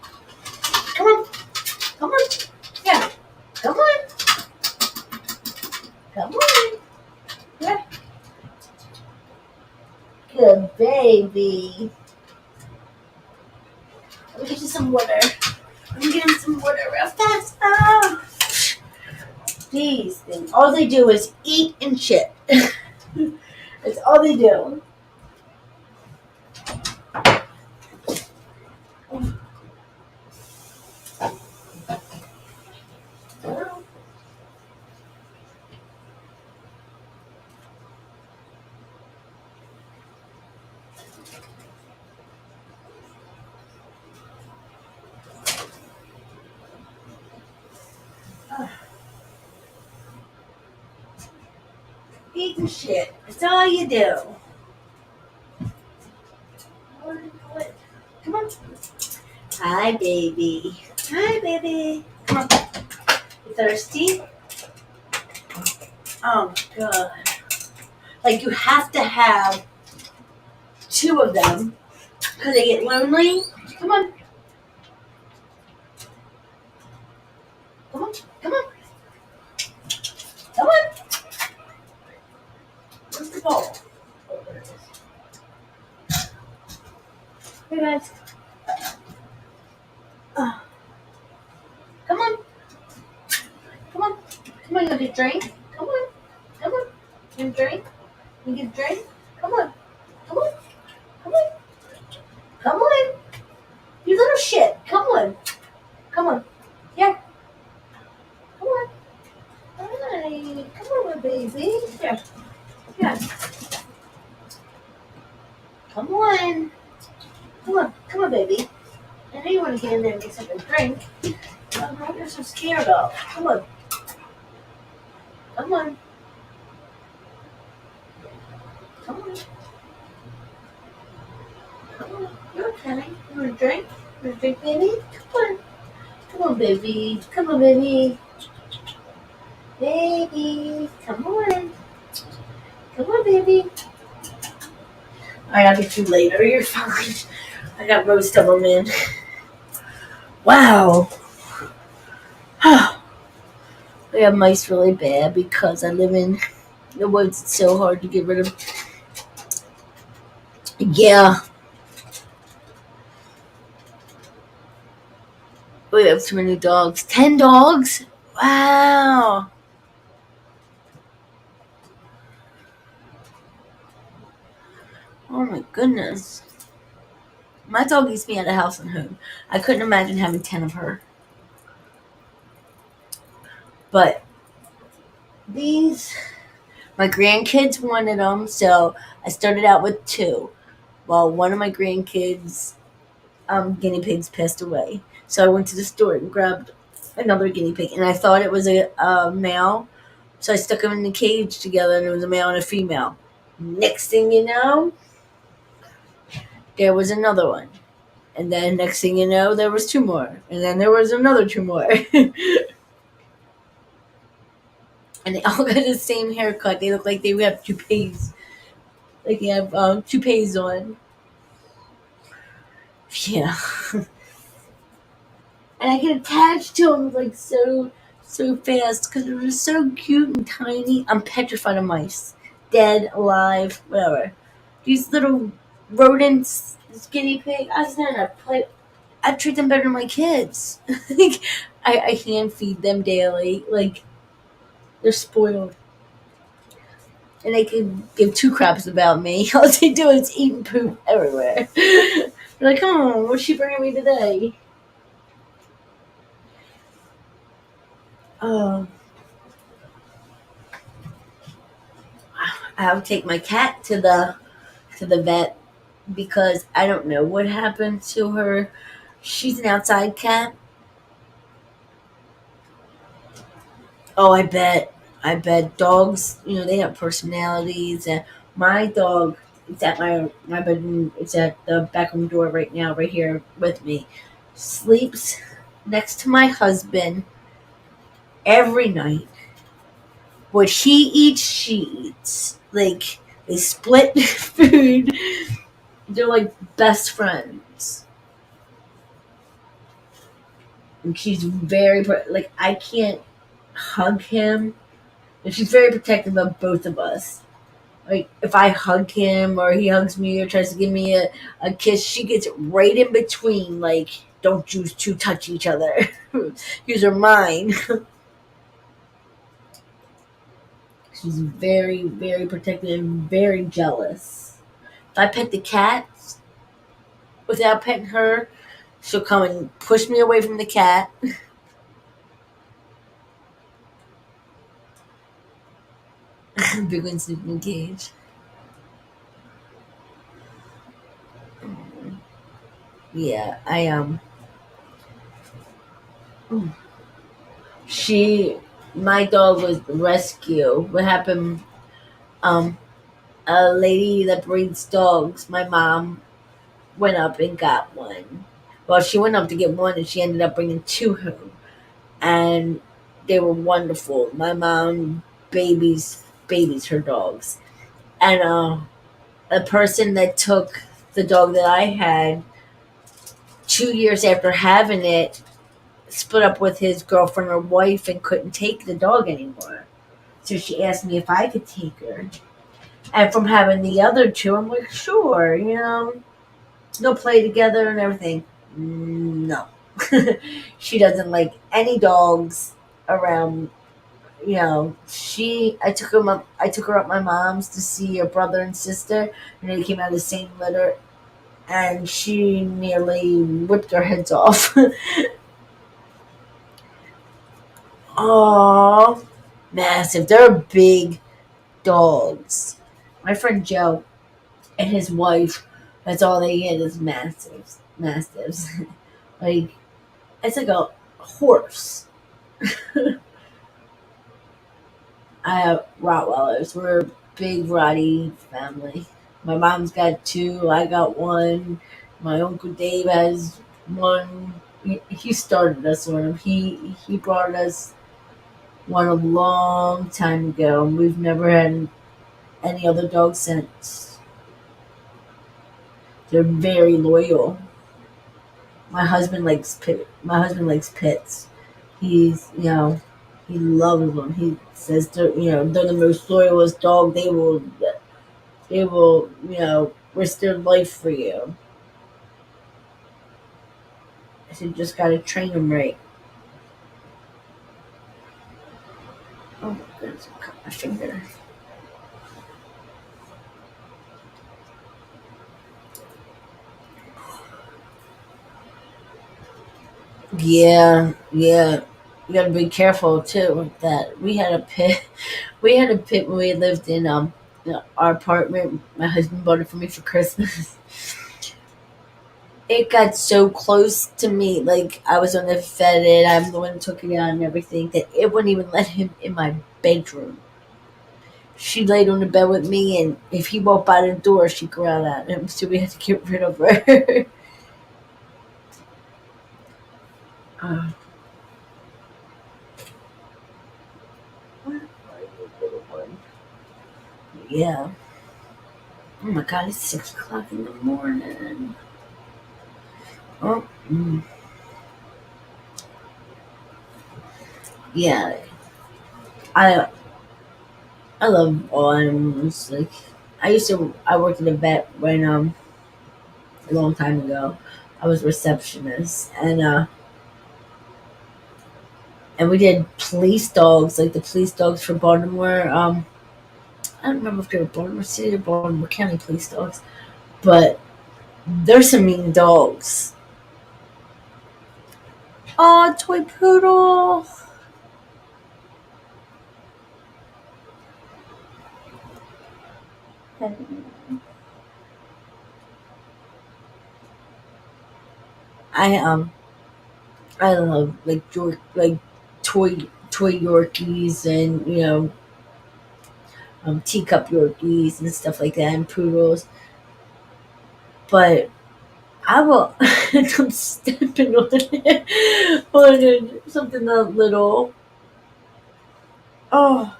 Come on. Come on. Yeah. Come on. Come on. Yeah. Good baby. Let me get you some water. Let me get him some water real fast. Oh. These things, all they do is eat and shit. That's all they do. Eat and shit. That's all you do. Come on. Hi, baby. Hi, baby. Come on. You thirsty? Oh, my God. Like, you have to have 2 of them because they get lonely. Come on. Come on. Come on. Come on. Where's the bowl? Oh, there it is. Hey, guys. Come on. Come on. Come on, you get a drink? Come on. Come on. You get a drink? You get a drink? Come on. Come on. Come on. Come on. You little shit. Come on. Come on. Yeah. Come on. Hi. Come on, my baby. Here. Yeah. Come on. Come on. Come on, baby. I know you want to get in there and get something to drink. What you're so scared of. Come on. Come on. Come on. Come on. You're okay. You want a drink? You want a drink, baby? Come on. Come on, baby. Come on, baby. Baby. Come on. Come on, baby. Alright, I'll get you later. You're fine. I got most of them in. Wow. We have mice really bad because I live in the woods. It's so hard to get rid of. Yeah. We have too many dogs. 10 dogs? Wow. Oh my goodness. My dog used to be at a house and home. I couldn't imagine having 10 of her. But these, my grandkids wanted them, so I started out with 2. Well, one of my grandkids' guinea pigs passed away. So I went to the store and grabbed another guinea pig, and I thought it was a male. So I stuck them in the cage together, and it was a male and a female. Next thing you know, there was another one. And then next thing you know, there was 2 more. And then there was another 2 more. And they all got the same haircut. They look like they have toupees. Like they have toupees on. Yeah. And I get attached to them like so fast because they're just so cute and tiny. I'm petrified of mice. Dead, alive, whatever. These little rodents, this guinea pig, I treat them better than my kids. Like, I hand feed them daily. Like, they're spoiled. And they can give 2 craps about me. All they do is eat and poop everywhere. They're like, oh, what's she bringing me today? Oh. I have to take my cat to the vet because I don't know what happened to her. She's an outside cat. Oh, I bet. Dogs, they have personalities. And my dog, it's at my bedroom. It's at the back room door right now, right here with me. Sleeps next to my husband every night. What he eats, she eats. Like, they split food. They're like best friends. And she's very, like, I can't hug him. And she's very protective of both of us. Like if I hug him or he hugs me or tries to give me a kiss, she gets right in between. Like, don't you two touch each other. Use her mind. She's very, very protective and very jealous. If I pet the cat without petting her, she'll come and push me away from the cat. Big one sleeping in a cage. Yeah, she, my dog was rescue. What happened? Um, a lady that breeds dogs. My mom went up and got one. Well, she went up to get one, and she ended up bringing two home, and they were wonderful. My mom babies her dogs, and a person that took the dog that I had 2 years after having it split up with his girlfriend or wife and couldn't take the dog anymore. So she asked me if I could take her. And from having the other two, I'm like, sure, they'll play together and everything. No. She doesn't like any dogs around. I took her up my mom's to see her brother and sister, and they came out of the same litter, and she nearly whipped their heads off. Oh, massive. They're big dogs. My friend Joe and his wife, that's all they get is mastiffs. Mastiffs. Like, it's like a horse. I have Rottweilers. We're a big Rottie family. My mom's got two. I got one. My uncle Dave has one. He started us one. He brought us one a long time ago, and we've never had any other dogs since. They're very loyal. My husband likes pits. He loves them. He says they're the most loyalest dog. They will risk their life for you. I said, just gotta train them right. Oh my goodness, I cut my finger. Yeah, yeah. You gotta be careful too with that. We had a pit. We had a pit when we lived in our apartment. My husband bought it for me for Christmas. It got so close to me, like I was on the fed it. I'm the one who took it out and everything. That it wouldn't even let him in my bedroom. She laid on the bed with me, and if he walked by the door, she'd growl at him. So we had to get rid of her. uh, where are you, little one? Yeah. Oh my God, it's 6 o'clock in the morning. Oh, yeah. I I love all animals. Like I worked in a vet when a long time ago. I was a receptionist, and we did police dogs, like the police dogs for Baltimore. I don't remember if they were Baltimore City or Baltimore County police dogs, but there's some mean dogs. Oh, toy poodle. I I love like toy Yorkies and teacup Yorkies and stuff like that and poodles. But I will I'm stepping on it on something that little. Oh,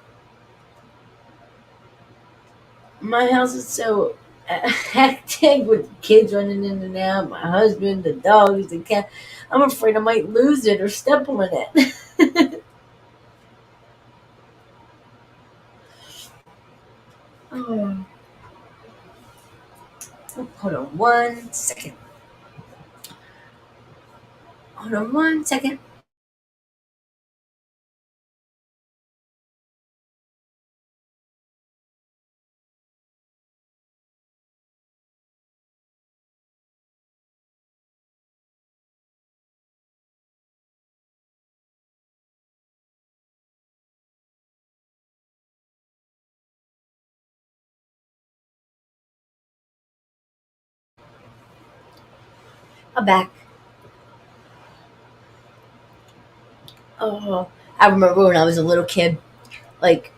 my house is so hectic with kids running in and out. My husband, the dogs, the cat. I'm afraid I might lose it or step on it. Oh, hold on 1 second. Hold on 1 second. I'm back. Oh, I remember when I was a little kid, like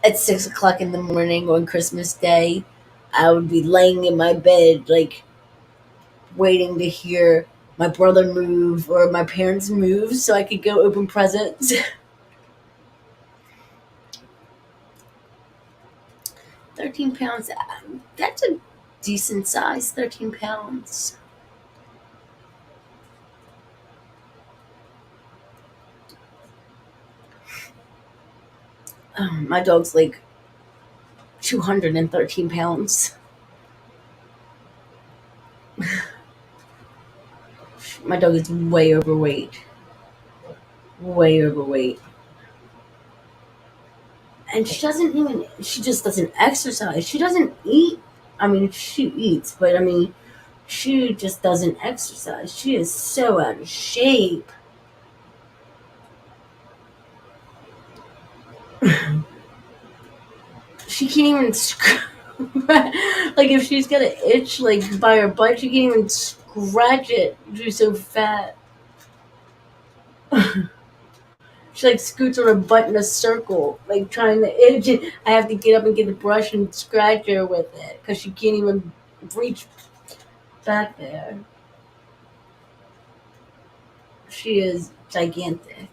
at 6 o'clock in the morning on Christmas Day, I would be laying in my bed, like waiting to hear my brother move or my parents move so I could go open presents. 13 pounds, that's a decent size, 13 pounds. My dog's like 213 pounds. My dog is way overweight. Way overweight. And she just doesn't exercise. She doesn't eat. I mean, she eats, but I mean, she just doesn't exercise. She is so out of shape. She can't even like if she's got an itch like by her butt, she can't even scratch it. She's so fat. She like scoots on her butt in a circle, like trying to itch it. I have to get up and get the brush and scratch her with it because she can't even reach back there. She is gigantic.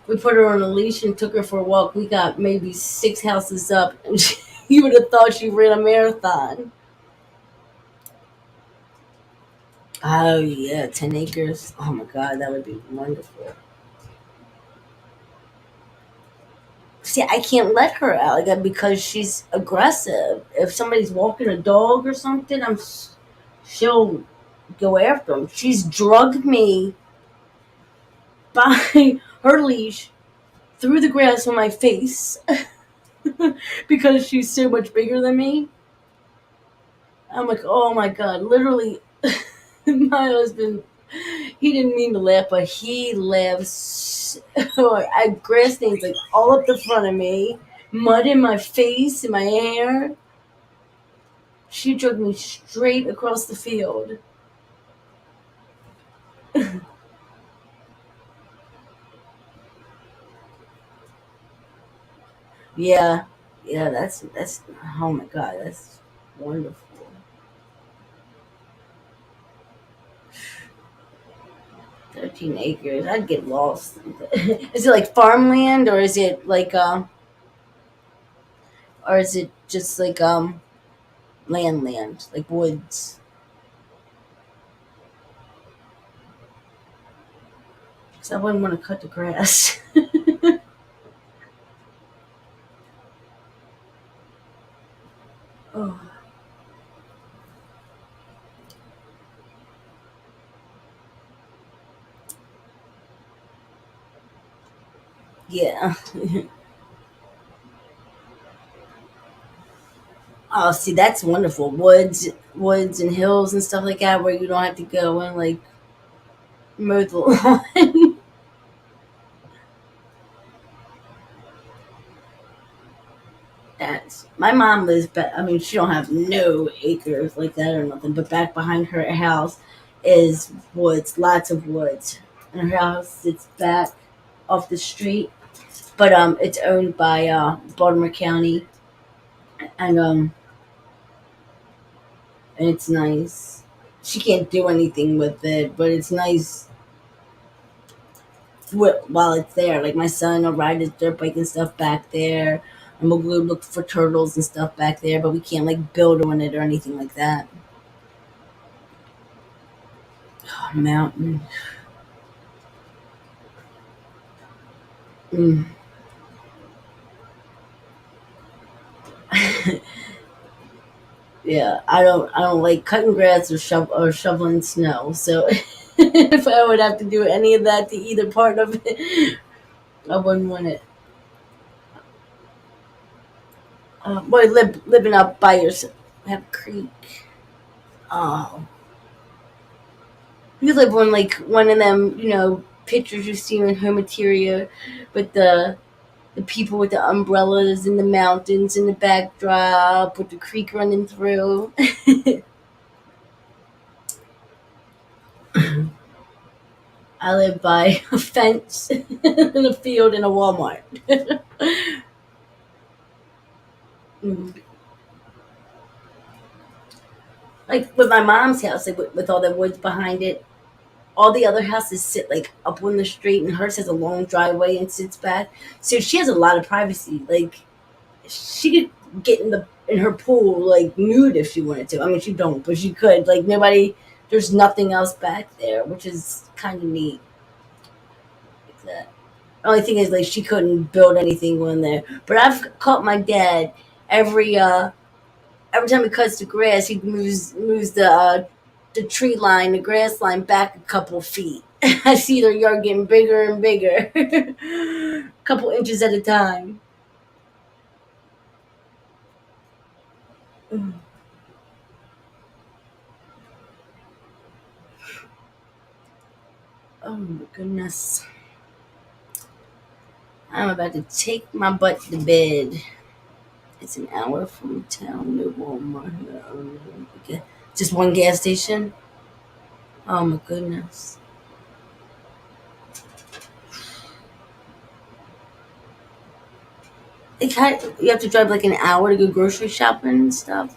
We put her on a leash and took her for a walk. We got maybe 6 houses up, and you would have thought she ran a marathon. Oh yeah, 10 acres. Oh my god, that would be wonderful. See, I can't let her out like that because she's aggressive. If somebody's walking a dog or something, she'll go after him. She's drugged me by her leash through the grass on my face because she's so much bigger than me. I'm like, oh my god, literally, my husband. He didn't mean to laugh, but he laughs. I grass stains like all up the front of me, mud in my face, in my hair. She drug me straight across the field. Yeah, yeah, that's. Oh my god, that's wonderful. 13 acres. I'd get lost. Is it like farmland or is it like or is it just like land like woods? Because I wouldn't want to cut the grass. Oh yeah. Oh, see, that's wonderful. Woods and hills and stuff like that, where you don't have to go and like mow the lawn. That's my mom lives. I mean, she don't have no acres like that or nothing. But back behind her house is woods, lots of woods. And her house sits back off the street, but it's owned by Baltimore County, and and it's nice. She can't do anything with it, but it's nice while it's there. Like my son will ride his dirt bike and stuff back there, and we'll go look for turtles and stuff back there. But we can't like build on it or anything like that. Mountain. Mm. Yeah, I don't like cutting grass or shoveling snow. So if I would have to do any of that to either part of it, I wouldn't want it. Boy, living up by yourself, have a creek. Oh, you live on like one of them, pictures you see in home material, with the people with the umbrellas and the mountains in the backdrop with the creek running through. I live by a fence and a field and a Walmart. Mm. Like with my mom's house, like with all the woods behind it, all the other houses sit like up on the street, and hers has a long driveway and sits back. So she has a lot of privacy. Like she could get in her pool like nude if she wanted to. I mean, she don't, but she could. Like nobody, there's nothing else back there, which is kind of neat. Like that. Only thing is, like, she couldn't build anything on there. But I've caught my dad every every time he cuts the grass, he moves the tree line, the grass line back a couple feet. I see their yard getting bigger and bigger, a couple inches at a time. Mm. Oh my goodness! I'm about to take my butt to bed. It's an hour from town to Walmart. Okay. Just one gas station. Oh my goodness! You have to drive like an hour to go grocery shopping and stuff.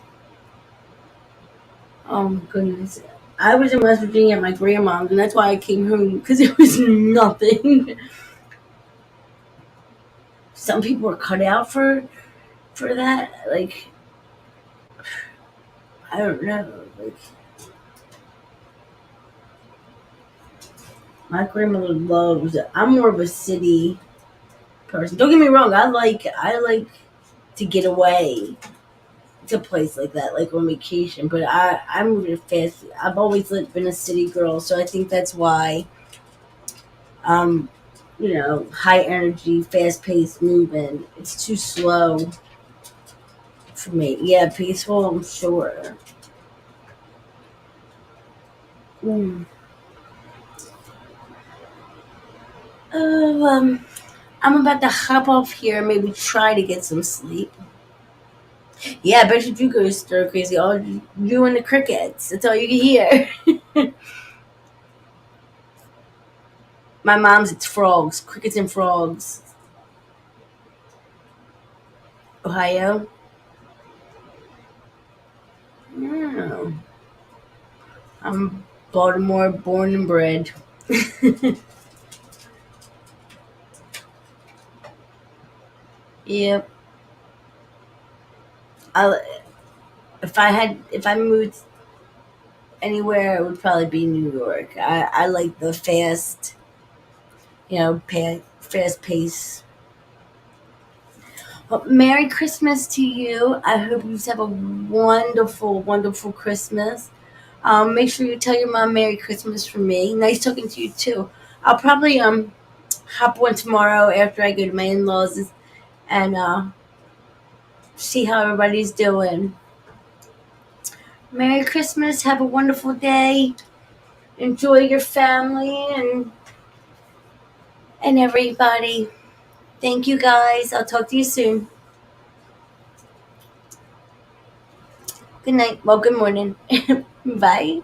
Oh my goodness. I was in West Virginia at my grandma's, and that's why I came home because there was nothing. Some people are cut out for that. Like I don't know. Like my grandmother loves it. I'm more of a city person. Don't get me wrong. I like to get away to a place like that, like on vacation. But I'm moving fast. I've always been a city girl, so I think that's why um high energy, fast paced moving. It's too slow for me. Yeah, peaceful, I'm sure. Mm. I'm about to hop off here and maybe try to get some sleep. Yeah, I bet you do go stir crazy. All you and the crickets. That's all you can hear. My mom's, it's frogs, crickets and frogs. Ohio. Oh, I'm Baltimore, born and bred. Yep. I if I moved anywhere, it would probably be New York. I like the fast, fast pace. Well, Merry Christmas to you. I hope you have a wonderful, wonderful Christmas. Make sure you tell your mom Merry Christmas from me. Nice talking to you too. I'll probably hop on tomorrow after I go to my in laws and see how everybody's doing. Merry Christmas. Have a wonderful day. Enjoy your family and everybody. Thank you guys. I'll talk to you soon. Good night. Well, good morning. Bye.